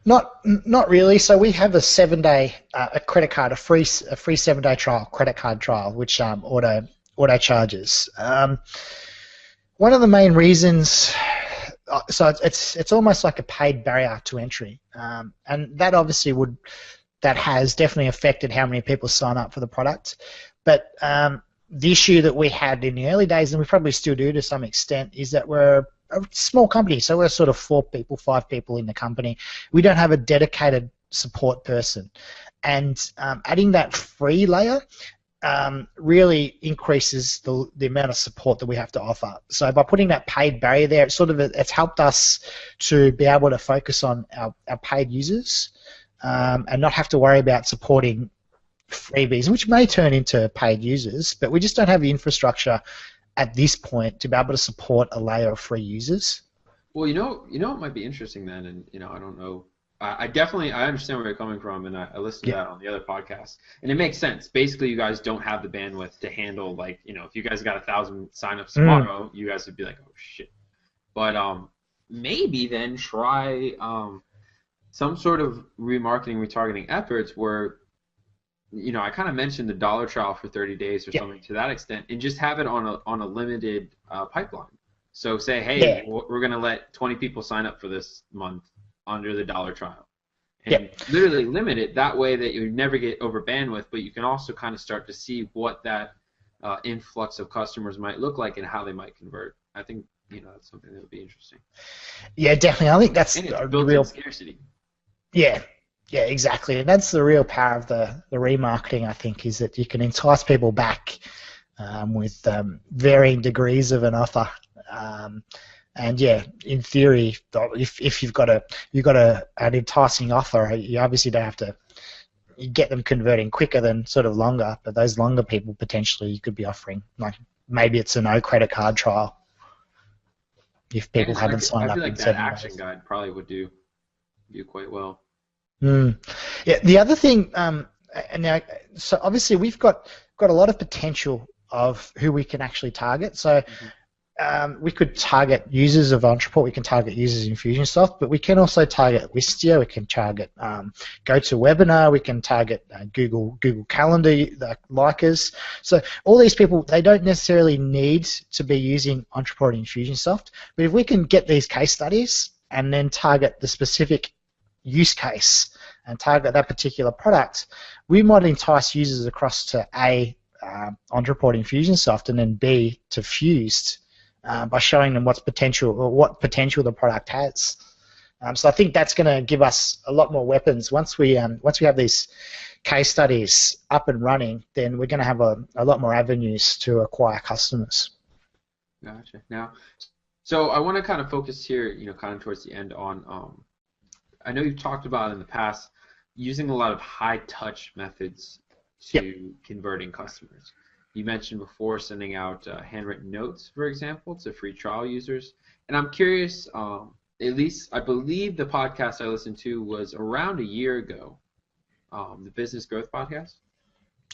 Not really. So we have a 7-day a credit card, a free 7-day trial, credit card trial, which auto charges. One of the main reasons, so it's almost like a paid barrier to entry, and that obviously has definitely affected how many people sign up for the product. But the issue that we had in the early days, and we probably still do to some extent, is that we're a small company, so we're sort of 4 people, 5 people in the company. We don't have a dedicated support person, and adding that free layer really increases the amount of support that we have to offer. So by putting that paid barrier there, it's helped us to be able to focus on our paid users and not have to worry about supporting freebies, which may turn into paid users, but we just don't have the infrastructure at this point to be able to support a layer of free users. Well, it might be interesting then, and I don't know. I understand where you're coming from, and I listened to that on the other podcast, and it makes sense. Basically, you guys don't have the bandwidth to handle, like, if you guys got 1,000 signups tomorrow, you guys would be like, oh shit. But maybe then try some sort of retargeting efforts where. I kind of mentioned the $1 trial for 30 days or something to that extent, and just have it on a limited pipeline. So say, hey, we're going to let 20 people sign up for this month under the $1 trial, and literally limit it that way that you never get over bandwidth, but you can also kind of start to see what that influx of customers might look like and how they might convert. I think that's something that would be interesting. Yeah, definitely. I think that's the real scarcity. Yeah. Yeah, exactly, and that's the real power of the remarketing, I think, is that you can entice people back with varying degrees of an offer. And yeah, in theory, if you've got an enticing offer, you obviously don't have to get them converting quicker than sort of longer. But those longer people potentially you could be offering, like maybe it's a no credit card trial if people haven't signed up. I feel like that action guide probably would do quite well. Yeah, the other thing, so obviously we've got a lot of potential of who we can actually target. So we could target users of Entreport, we can target users in Infusionsoft, but we can also target Wistia, we can target GoToWebinar, we can target Google Calendar likers. So all these people, they don't necessarily need to be using Entreport and Infusionsoft, but if we can get these case studies and then target the specific use case and target that particular product, we might entice users across to A, Entreport Infusionsoft, and then B, to Fused, by showing them what potential the product has. So I think that's going to give us a lot more weapons. Once we have these case studies up and running, then we're going to have a lot more avenues to acquire customers. Gotcha. Now, so I want to kind of focus here, kind of towards the end on, I know you've talked about in the past using a lot of high-touch methods to converting customers. You mentioned before sending out handwritten notes, for example, to free trial users. And I'm curious, at least I believe the podcast I listened to was around a year ago, the Business Growth Podcast.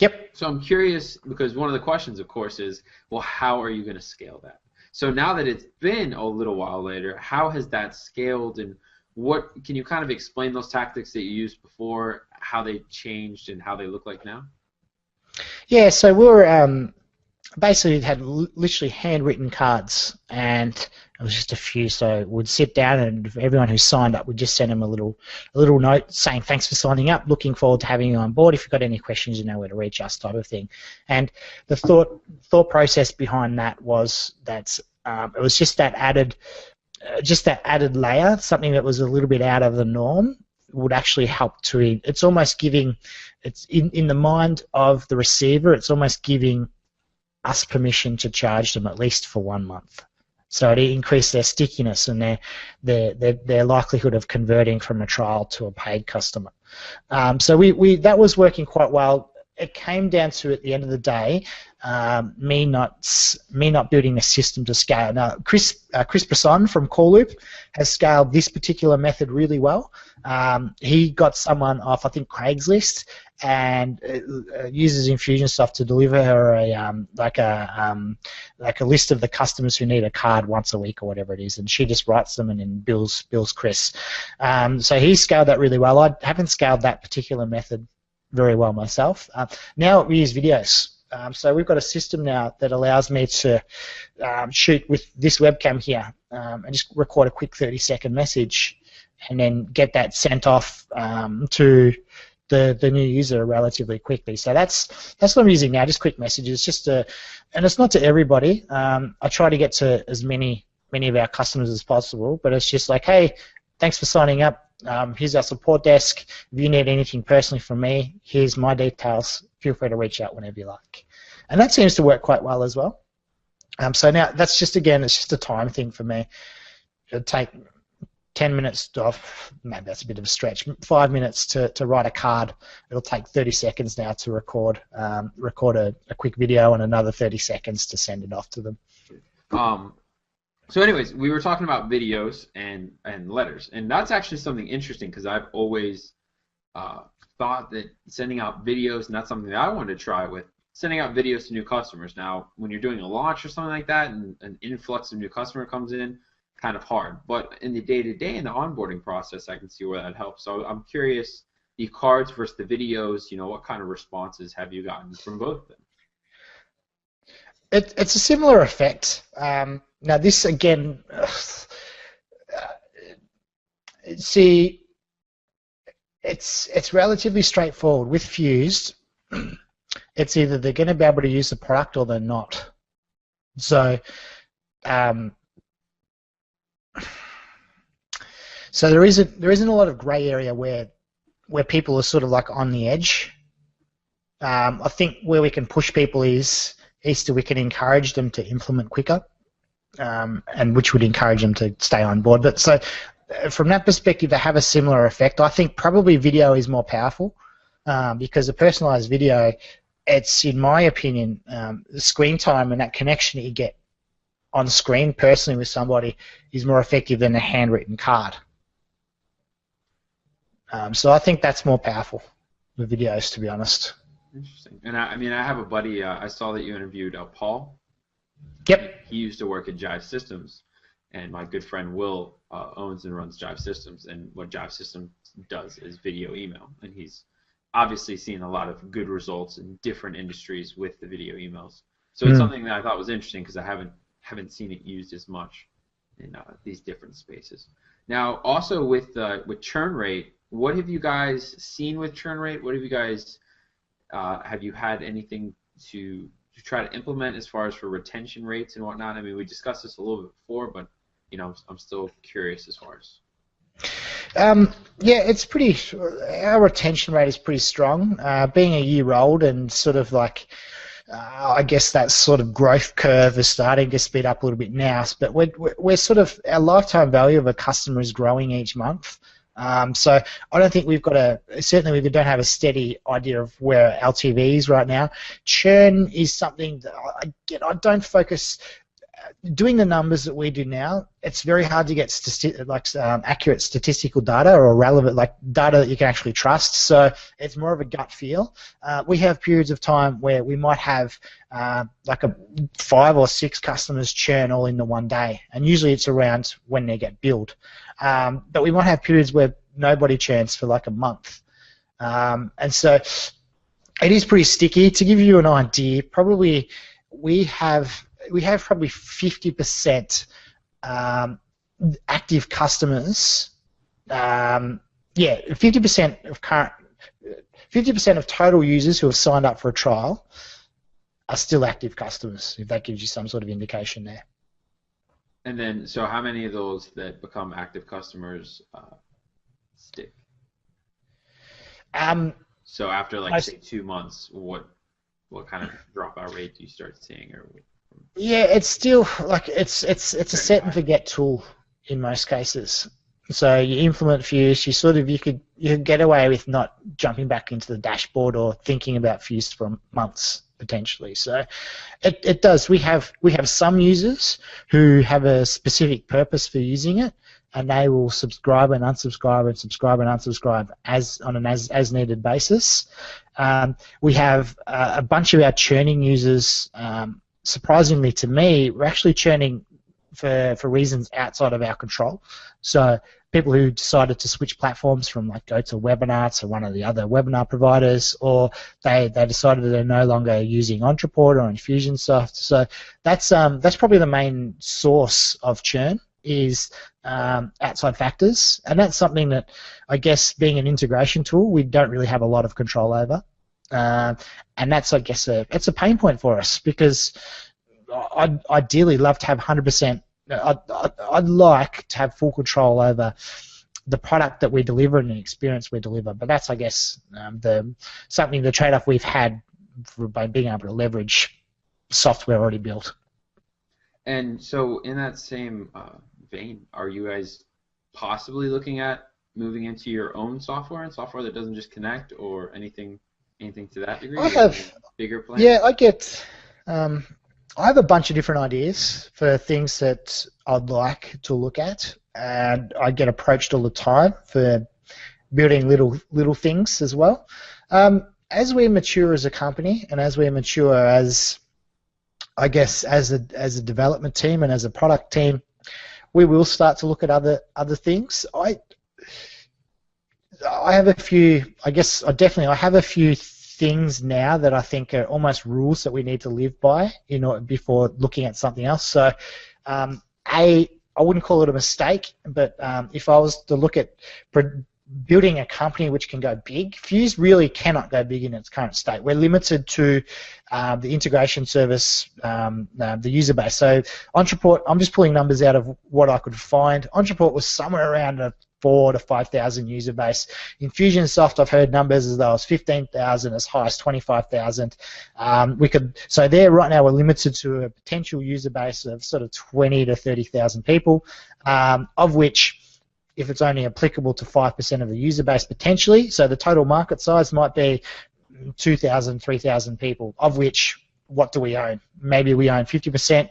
Yep. So I'm curious, because one of the questions, of course, is, well, how are you going to scale that? So now that it's been a little while later, how has that scaled, and what can you kind of explain those tactics that you used before, how they changed, and how they look like now? Yeah, so we were basically had literally handwritten cards, and it was just a few. So we'd sit down, and everyone who signed up, we'd just send them a little note saying thanks for signing up, looking forward to having you on board. If you've got any questions, you know where to reach us, type of thing. And the thought process behind that was that it was just that added layer, something that was a little bit out of the norm, would actually help to. It's almost giving. It's in the mind of the receiver. It's almost giving us permission to charge them at least for 1 month. So it increased their stickiness and their likelihood of converting from a trial to a paid customer. So that was working quite well. It came down to, at the end of the day, me not building a system to scale. Now, Chris Brisson from CallLoop has scaled this particular method really well. He got someone off, I think, Craigslist, and uses Infusionsoft to deliver her a list of the customers who need a card once a week or whatever it is, and she just writes them and then bills Chris. So he scaled that really well. I haven't scaled that particular method very well myself. Now we use videos. So we've got a system now that allows me to shoot with this webcam here and just record a quick 30-second message and then get that sent off to the new user relatively quickly. So that's what I'm using now, just quick messages, and it's not to everybody. I try to get to as many of our customers as possible, but it's just like, hey, thanks for signing up. Here's our support desk. If you need anything personally from me, here's my details. Feel free to reach out whenever you like. And that seems to work quite well as well. So now that's just, again, it's just a time thing for me. It'll take 10 minutes off, maybe that's a bit of a stretch, 5 minutes to write a card. It'll take 30 seconds now to record a quick video and another 30 seconds to send it off to them. So anyways, we were talking about videos and letters, and that's actually something interesting because I've always thought that sending out videos, and that's something that I wanted to try with, sending out videos to new customers. Now, when you're doing a launch or something like that and an influx of new customer comes in, kind of hard. But in the day-to-day, in the onboarding process, I can see where that helps. So I'm curious, the cards versus the videos, what kind of responses have you gotten from both of them? It's a similar effect. Now this, again, see, it's relatively straightforward. With Fused, it's either they're going to be able to use the product or they're not. So so there isn't a lot of grey area where people are sort of like on the edge. I think where we can push people is we can encourage them to implement quicker, and which would encourage them to stay on board. But so from that perspective, they have a similar effect. I think probably video is more powerful because a personalized video, it's, in my opinion, the screen time and that connection that you get on screen personally with somebody is more effective than a handwritten card. So I think that's more powerful with videos, to be honest. Interesting. And I have a buddy, I saw that you interviewed Paul. Yep. He used to work at Jive Systems, and my good friend Will owns and runs Jive Systems, and what Jive Systems does is video email, and he's obviously seen a lot of good results in different industries with the video emails. So it's something that I thought was interesting because I haven't seen it used as much in these different spaces. Now, also with churn rate, what have you guys seen with churn rate? What have you guys have you had anything to try to implement as far as for retention rates and whatnot? I mean, we discussed this a little bit before, but I'm still curious as far as. Yeah, it's pretty. Our retention rate is pretty strong. Being a year old and sort of like, I guess that sort of growth curve is starting to speed up a little bit now. But we're sort of, our lifetime value of a customer is growing each month. So I don't think certainly we don't have a steady idea of where LTV is right now. Churn is something that I don't focus. Doing the numbers that we do now, it's very hard to get accurate statistical data or relevant data that you can actually trust. So it's more of a gut feel. We have periods of time where we might have 5 or 6 customers churn all in the one day, and usually it's around when they get billed. But we might have periods where nobody churns for like a month, and so it is pretty sticky. To give you an idea, probably we have probably 50% active customers. 50% of total users who have signed up for a trial are still active customers, if that gives you some sort of indication there. And then, so how many of those that become active customers stick? So after, say, 2 months, what kind of dropout rate do you start seeing? Yeah, it's still it's a set and forget tool in most cases. So you implement Fuse, you could get away with not jumping back into the dashboard or thinking about Fuse for months potentially. So it does. We have some users who have a specific purpose for using it, and they will subscribe and unsubscribe and subscribe and unsubscribe on an as needed basis. We have a bunch of our churning users. Surprisingly to me, we're actually churning for reasons outside of our control. So people who decided to switch platforms from GoToWebinar to one of the other webinar providers, or they decided they're no longer using Entreport or Infusionsoft. So that's probably the main source of churn is outside factors, and that's something that I guess being an integration tool we don't really have a lot of control over. And that's, I guess, it's a pain point for us because I'd ideally love to have 100%. I'd like to have full control over the product that we deliver and the experience we deliver. But that's, I guess, the trade-off we've had by being able to leverage software already built. And so, in that same vein, are you guys possibly looking at moving into your own software and software that doesn't just connect, or anything to that degree? I have bigger plans? Yeah, I have a bunch of different ideas for things that I'd like to look at, and I get approached all the time for building little things as well. As we mature as a company, and as we mature as, I guess, as a development team and as a product team, we will start to look at other things. I have a few. I have a few things now that I think are almost rules that we need to live by, before looking at something else. So, I wouldn't call it a mistake, but if I was to look at building a company which can go big, Fuse really cannot go big in its current state. We're limited to the integration service, the user base. So Entreport, I'm just pulling numbers out of what I could find. Entreport was somewhere around a 4,000 to 5,000 user base. Infusionsoft, I've heard numbers as low as 15,000, as high as 25,000. So there right now we're limited to a potential user base of sort of 20 to 30,000 people, of which, if it's only applicable to 5% of the user base potentially, so the total market size might be 2,000, 3,000 people, of which, what do we own? Maybe we own 50%.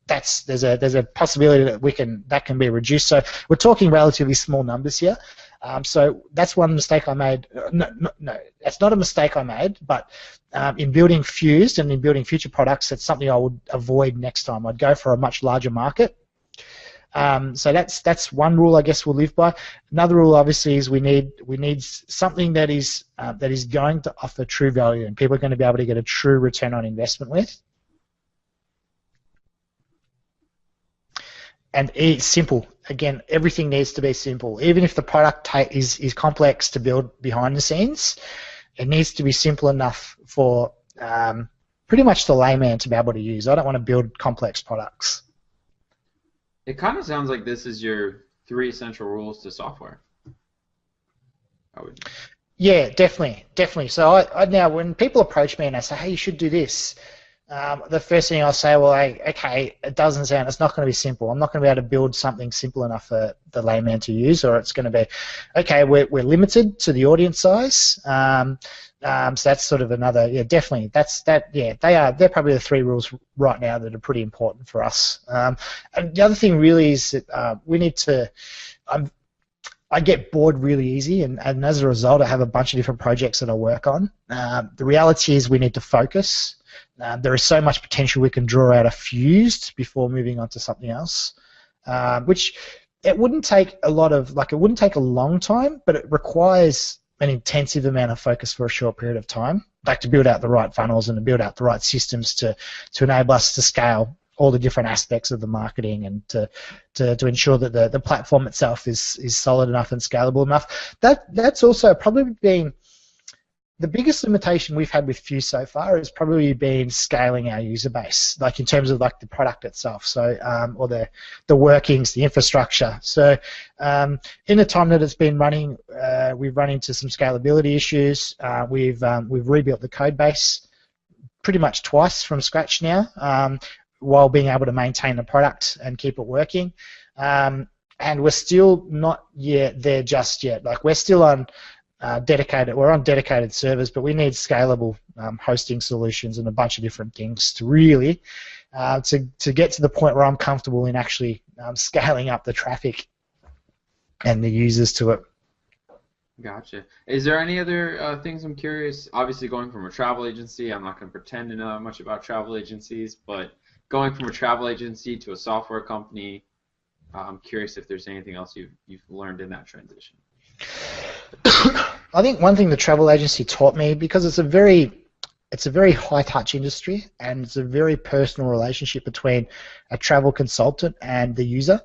There's a possibility that that can be reduced. So we're talking relatively small numbers here. So that's one mistake I made. No, that's not a mistake I made, but in building Fused and in building future products, that's something I would avoid next time. I'd go for a much larger market. So that's one rule I guess we'll live by. Another rule obviously is we need something that is going to offer true value and people are going to be able to get a true return on investment with. And it's simple. Again, everything needs to be simple. Even if the product is complex to build behind the scenes, it needs to be simple enough for pretty much the layman to be able to use. I don't want to build complex products. It kind of sounds like this is your 3 essential rules to software. Yeah, definitely. So I now, when people approach me and they say, hey, you should do this, the first thing I'll say, well, okay, it's not going to be simple. I'm not going to be able to build something simple enough for the layman to use, or it's going to be, okay, we're limited to the audience size. So that's sort of another, yeah, definitely. They're probably the 3 rules right now that are pretty important for us. And the other thing really is that we need to. I get bored really easy, and as a result, I have a bunch of different projects that I work on. The reality is we need to focus. There is so much potential we can draw out of Fused before moving on to something else, which it wouldn't take a long time, but it requires an intensive amount of focus for a short period of time, like to build out the right funnels and to build out the right systems to enable us to scale all the different aspects of the marketing and to ensure that the platform itself is solid enough and scalable enough. That's also probably been the biggest limitation we've had with Fuse so far has probably been scaling our user base, like in terms of like the product itself, so or the workings, the infrastructure. So in the time that it's been running, we've run into some scalability issues. We've rebuilt the code base pretty much twice from scratch now, while being able to maintain the product and keep it working. And we're still not yet there just yet. Like we're still on dedicated servers, but we need scalable hosting solutions and a bunch of different things to really to get to the point where I'm comfortable in actually scaling up the traffic and the users to it. Gotcha. Is there any other things I'm curious? Obviously, going from a travel agency, I'm not going to pretend to know much about travel agencies, but going from a travel agency to a software company, I'm curious if there's anything else you've learned in that transition. I think one thing the travel agency taught me, because it's a very high-touch industry and it's a very personal relationship between a travel consultant and the user.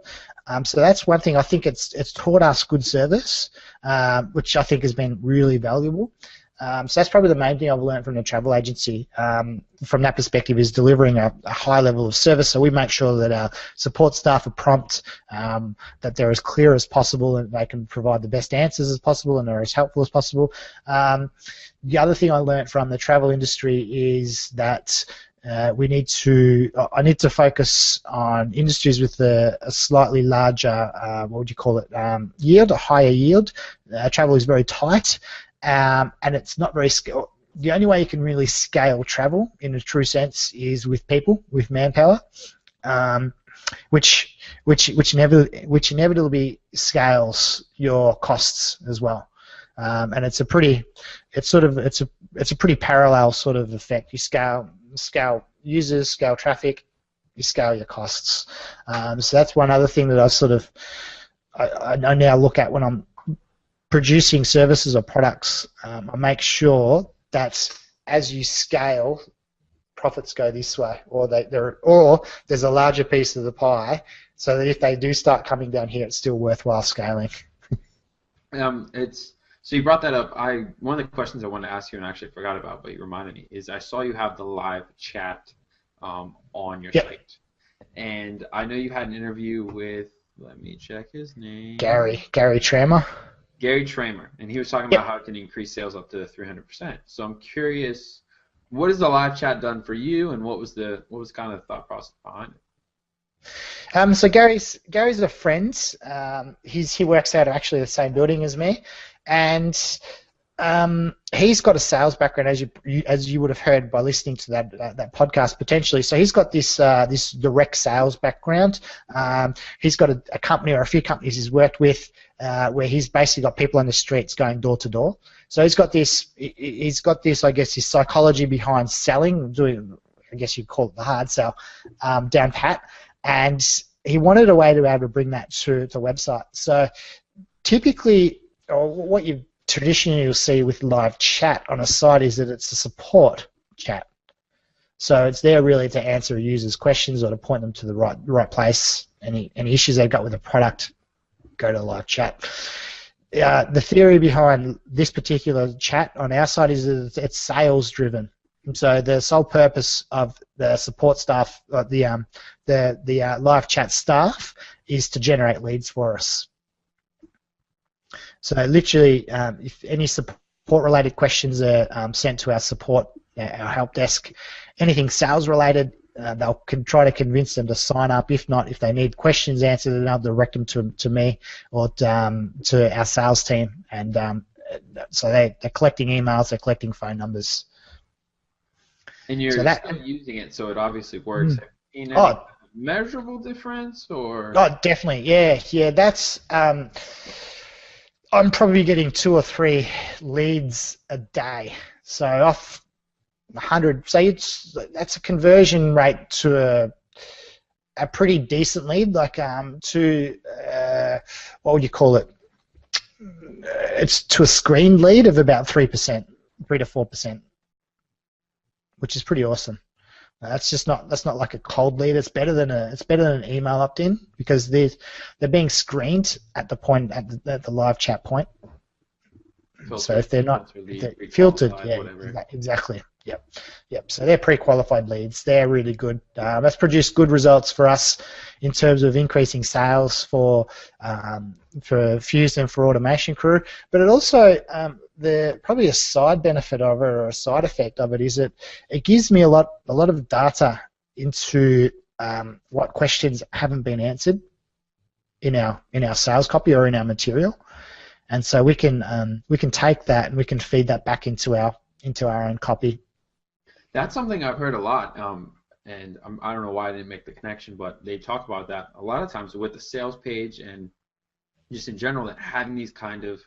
So that's one thing. I think it's taught us good service, which I think has been really valuable. So that's probably the main thing I've learned from the travel agency. From that perspective, is delivering a high level of service. So we make sure that our support staff are prompt, that they're as clear as possible, and they can provide the best answers as possible, and they're as helpful as possible. The other thing I learned from the travel industry is that I need to focus on industries with a slightly larger, what would you call it, yield, a higher yield. Travel is very tight. And it's not very scale. The only way you can really scale travel in a true sense is with people, with manpower, which inevitably scales your costs as well. And it's a pretty parallel sort of effect. You scale users, scale traffic, you scale your costs. So that's one other thing that I now look at when I'm producing services or products. I make sure that as you scale, profits go this way, or there's a larger piece of the pie, so that if they do start coming down here, it's still worthwhile scaling. So you brought that up. One of the questions I wanted to ask you and I actually forgot about, but you reminded me, is I saw you have the live chat on your site, and I know you had an interview with. Let me check his name. Gary Tramer. Gary Tramer, and he was talking about how it can increase sales up to 300%. So I'm curious, what has the live chat done for you, and what was kind of the thought process behind it? So Gary's a friend. He works out of actually the same building as me, and He's got a sales background, as you would have heard by listening to that podcast potentially. So he's got this direct sales background. He's got a company or a few companies he's worked with where he's basically got people on the streets going door to door. So he's got this. I guess, his psychology behind selling, doing, I guess you'd call it the hard sell, down pat, and he wanted a way to be able to bring that to the website. So typically, or what you traditionally you'll see with live chat on a site is that it's a support chat. So it's there really to answer a user's questions or to point them to the right place. Any issues they've got with the product, go to live chat. The theory behind this particular chat on our side is that it's sales driven. So the sole purpose of the support staff, the live chat staff, is to generate leads for us. So literally, if any support-related questions are sent to our support, our help desk, anything sales-related, they'll try to convince them to sign up. If not, if they need questions answered, then they'll direct them to me or to our sales team. And so they're collecting emails, they're collecting phone numbers. And you're still using it, so it obviously works. Have you seen any measurable difference, or? Oh, definitely, yeah. That's I'm probably getting 2 or 3 leads a day. So off 100, say that's a conversion rate to a pretty decent lead, like to what would you call it? It's to a screened lead of about 3%, 3 to 4%, which is pretty awesome. That's not like a cold lead. It's better than an email opt-in because they're being screened at the live chat point. Filtered, so if they're not filtered, exactly. Yep. So they're pre-qualified leads. They're really good. That's produced good results for us in terms of increasing sales for Fused and for Automation Crew. But it also probably a side benefit of it or a side effect of it is that it gives me a lot of data into what questions haven't been answered in our sales copy or in our material, and so we can take that and we can feed that back into our own copy. That's something I've heard a lot, and I don't know why I didn't make the connection, but they talk about that a lot of times with the sales page and just in general, that having these kind of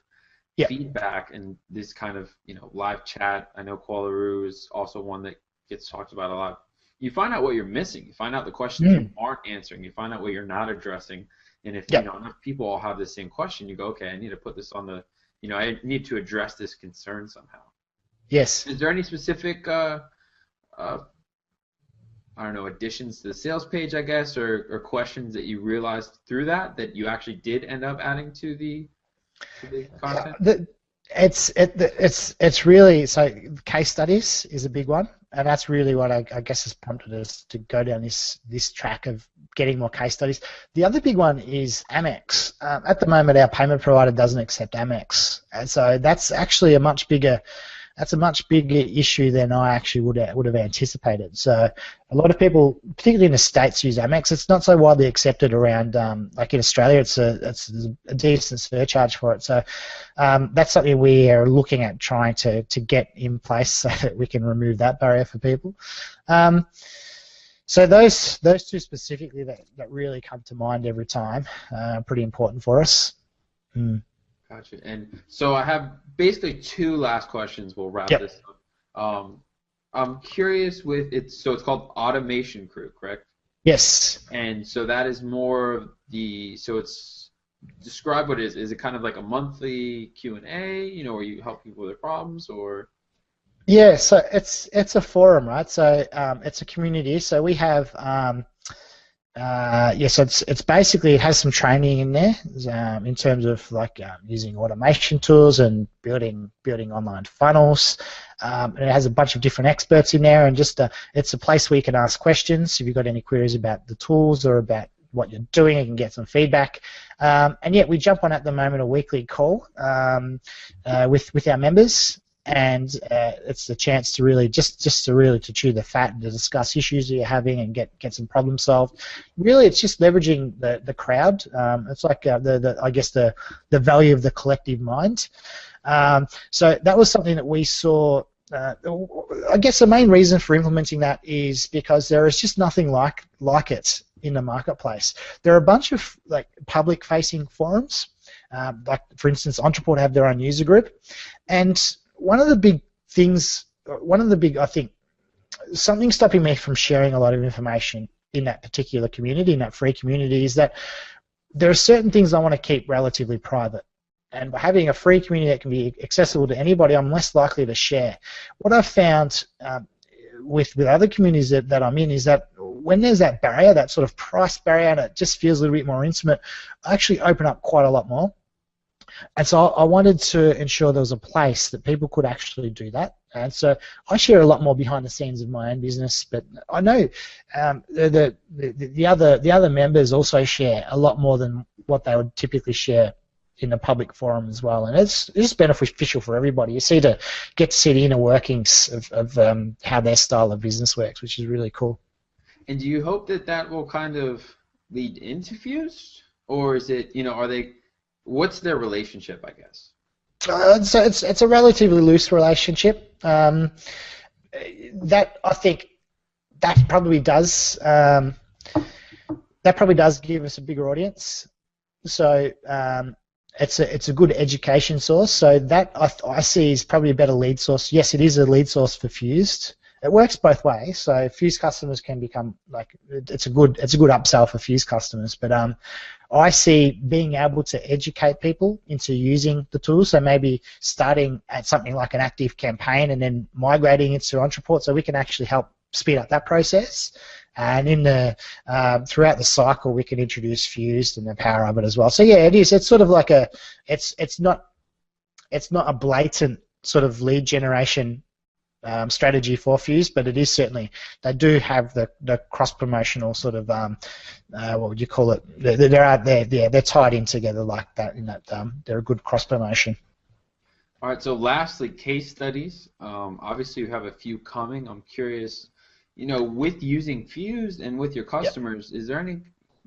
feedback and this kind of live chat. I know Qualaroo is also one that gets talked about a lot. You find out what you're missing. You find out the questions you aren't answering. You find out what you're not addressing. And if enough people all have the same question, you go, okay, I need to put this on the, I need to address this concern somehow. Yes. Is there any specific, I don't know, additions to the sales page, I guess, or questions that you realized through that you actually did end up adding to the content? It's really, so case studies is a big one, and that's really what I guess has prompted us to go down this track of getting more case studies. The other big one is Amex. At the moment, our payment provider doesn't accept Amex, and so that's actually a much bigger issue than I actually would have anticipated. So a lot of people, particularly in the States, use Amex. It's not so widely accepted around, like in Australia, it's a decent surcharge for it. So that's something we are looking at trying to get in place so that we can remove that barrier for people. So those two specifically that really come to mind every time are pretty important for us. Gotcha. And so I have basically 2 last questions. We'll wrap this up. I'm curious with it. So it's called Automation Crew, correct? Yes. And so that is more of so it's, describe what it is. Is it kind of like a monthly Q&A, where you help people with their problems, or? Yeah, so it's a forum, right? So it's a community. So we have so it's basically, it has some training in there in terms of like using automation tools and building online funnels. And it has a bunch of different experts in there, and just it's a place where you can ask questions if you've got any queries about the tools or about what you're doing. You can get some feedback. And we jump on at the moment a weekly call with our members. And it's the chance to really to chew the fat and to discuss issues that you're having and get some problem solved. Really, it's just leveraging the crowd. It's like I guess the value of the collective mind. So that was something that we saw. I guess the main reason for implementing that is because there is just nothing like it in the marketplace. There are a bunch of like public-facing forums, like for instance, Entreport have their own user group, and one of the big things, I think, something stopping me from sharing a lot of information in that particular community, in that free community, is that there are certain things I want to keep relatively private. And by having a free community that can be accessible to anybody, I'm less likely to share. What I've found with other communities that I'm in is that when there's that barrier, that sort of price barrier, and it just feels a little bit more intimate, I actually open up quite a lot more. And so I wanted to ensure there was a place that people could actually do that. And so I share a lot more behind the scenes of my own business, but I know the other members also share a lot more than what they would typically share in a public forum as well, and it's beneficial for everybody. You get to see the inner workings of how their style of business works, which is really cool. And do you hope that will kind of lead into Fused, or is it, are they? What's their relationship, I guess? So it's a relatively loose relationship. That I think that probably does give us a bigger audience. So it's a good education source. So that I see is probably a better lead source. Yes, it is a lead source for Fused. It works both ways. So Fused customers can become it's a good upsell for Fused customers. But I see being able to educate people into using the tool. So maybe starting at something like an active campaign and then migrating into Entreport, so we can actually help speed up that process. And in the throughout the cycle, we can introduce Fused and the power of it as well. So yeah, it is. It's sort of like it's not a blatant sort of lead generation strategy for Fused, but it is certainly, they do have the cross promotional sort of what would you call it? They're tied in together like that. In that they're a good cross promotion. All right. So lastly, case studies. Obviously, you have a few coming. I'm curious. With using Fused and with your customers, Is there do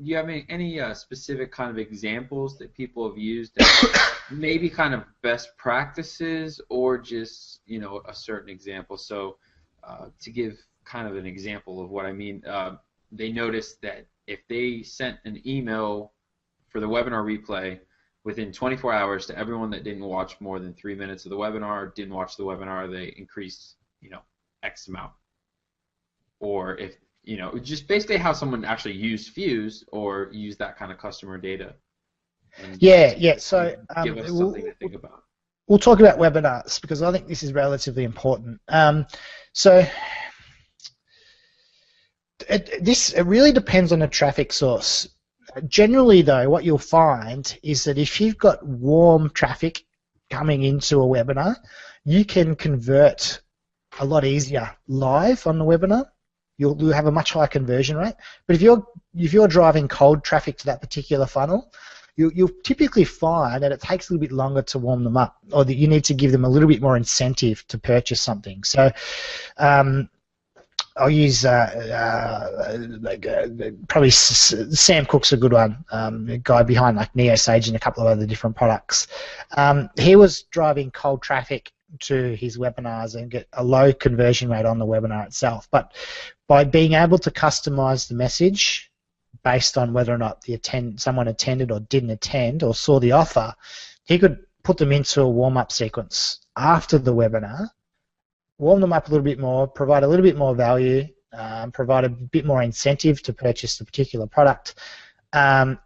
you have any specific kind of examples that people have used that maybe kind of best practices, or just, a certain example? So to give kind of an example of what I mean, they noticed that if they sent an email for the webinar replay within 24 hours to everyone that didn't watch more than 3 minutes of the webinar, didn't watch the webinar, they increased, X amount. Or if, just basically how someone actually used Fused or used that kind of customer data. Yeah. So give us something to think about. We'll talk about webinars because I think this is relatively important. So it really depends on the traffic source. Generally, though, what you'll find is that if you've got warm traffic coming into a webinar, you can convert a lot easier live on the webinar. You'll have a much higher conversion rate. But if you're driving cold traffic to that particular funnel, you'll typically find that it takes a little bit longer to warm them up, or that you need to give them a little bit more incentive to purchase something. So I'll use probably Sam Cook's a good one, the guy behind like NeoSage and a couple of other different products. He was driving cold traffic to his webinars and get a low conversion rate on the webinar itself. But by being able to customize the message based on whether or not someone attended or didn't attend or saw the offer, he could put them into a warm-up sequence after the webinar, warm them up a little bit more, provide a little bit more value, provide a bit more incentive to purchase the particular product, and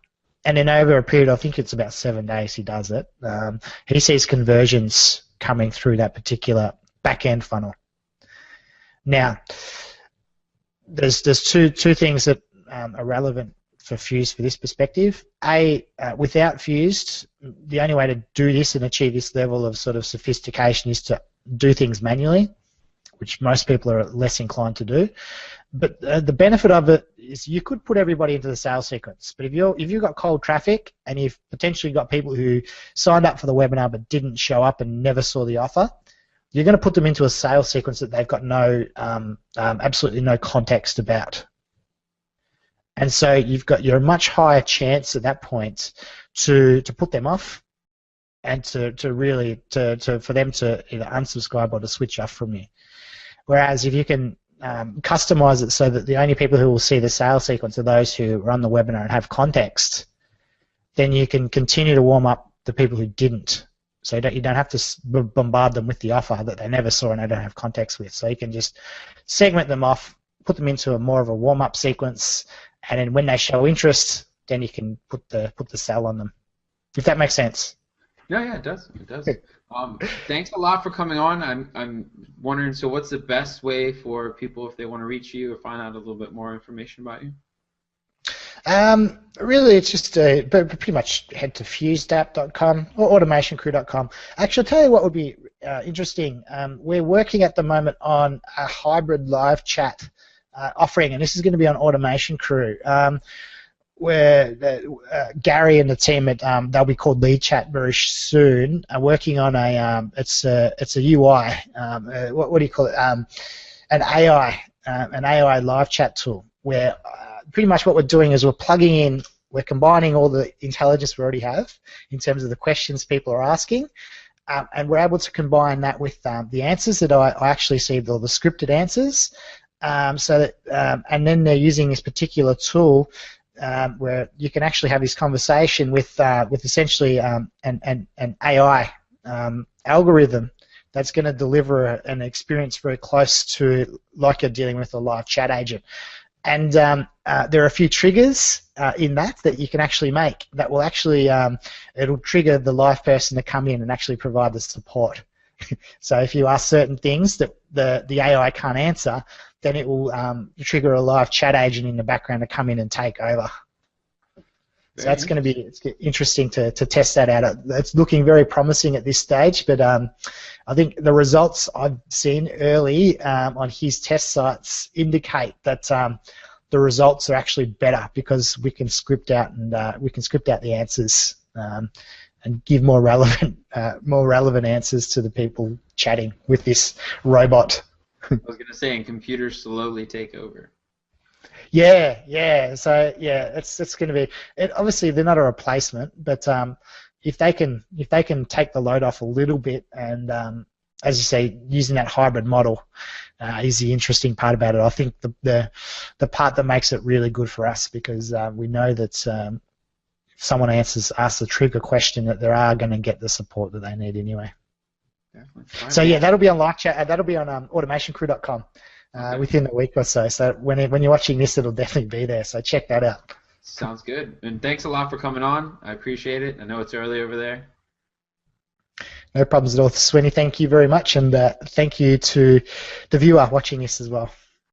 then over a period, I think it's about 7 days he does it, he sees conversions coming through that particular back-end funnel. Now, there's two things that are relevant for Fused for this perspective. Without Fused, the only way to do this and achieve this level of sort of sophistication is to do things manually, which most people are less inclined to do. But the benefit of it is you could put everybody into the sales sequence. But if you've got cold traffic and you've potentially got people who signed up for the webinar but didn't show up and never saw the offer, you're going to put them into a sales sequence that they've got absolutely no context about. And so you're a much higher chance at that point to put them off and to really for them to either unsubscribe or to switch off from you. Whereas if you can customize it so that the only people who will see the sales sequence are those who run the webinar and have context, then you can continue to warm up the people who didn't. So you don't have to bombard them with the offer that they never saw and they don't have context with. So you can just segment them off, put them into more of a warm-up sequence, and then when they show interest, then you can put the sell on them. If that makes sense. Yeah, it does. It does. Thanks a lot for coming on. I'm wondering, so what's the best way for people if they want to reach you or find out a little bit more information about you? Really, it's just pretty much head to FuzedApp.com or automationcrew.com. Actually, I'll tell you what would be interesting. We're working at the moment on a hybrid live chat offering, and this is going to be on Automation Crew. Where Gary and the team at they'll be called Lead Chat very soon are working on it's a UI what do you call it an AI live chat tool where pretty much what we're doing is we're combining all the intelligence we already have in terms of the questions people are asking, and we're able to combine that with the answers that I actually received, all the scripted answers, so that and then they're using this particular tool where you can actually have this conversation with essentially an AI algorithm that's going to deliver an experience very close to like you're dealing with a live chat agent. And there are a few triggers in that you can actually make that will actually it'll trigger the live person to come in and actually provide the support. So if you ask certain things that the AI can't answer, then it will trigger a live chat agent in the background to come in and take over. So that's going to be interesting to test that out. It's looking very promising at this stage, but I think the results I've seen early on his test sites indicate that the results are actually better because we can script out the answers and give more relevant answers to the people chatting with this robot. I was going to say, and computers slowly take over. Yeah. So yeah, it's going to be. Obviously, they're not a replacement, but if they can take the load off a little bit, and as you say, using that hybrid model is the interesting part about it. I think the part that makes it really good for us because we know that if someone asks the trigger question, that they are going to get the support that they need anyway. Definitely. So yeah, that'll be on live chat. That'll be on automationcrew.com within a week or so. So when you're watching this, it'll definitely be there. So check that out. Sounds good. And thanks a lot for coming on. I appreciate it. I know it's early over there. No problems at all, Sweeney. Thank you very much, and thank you to the viewer watching this as well.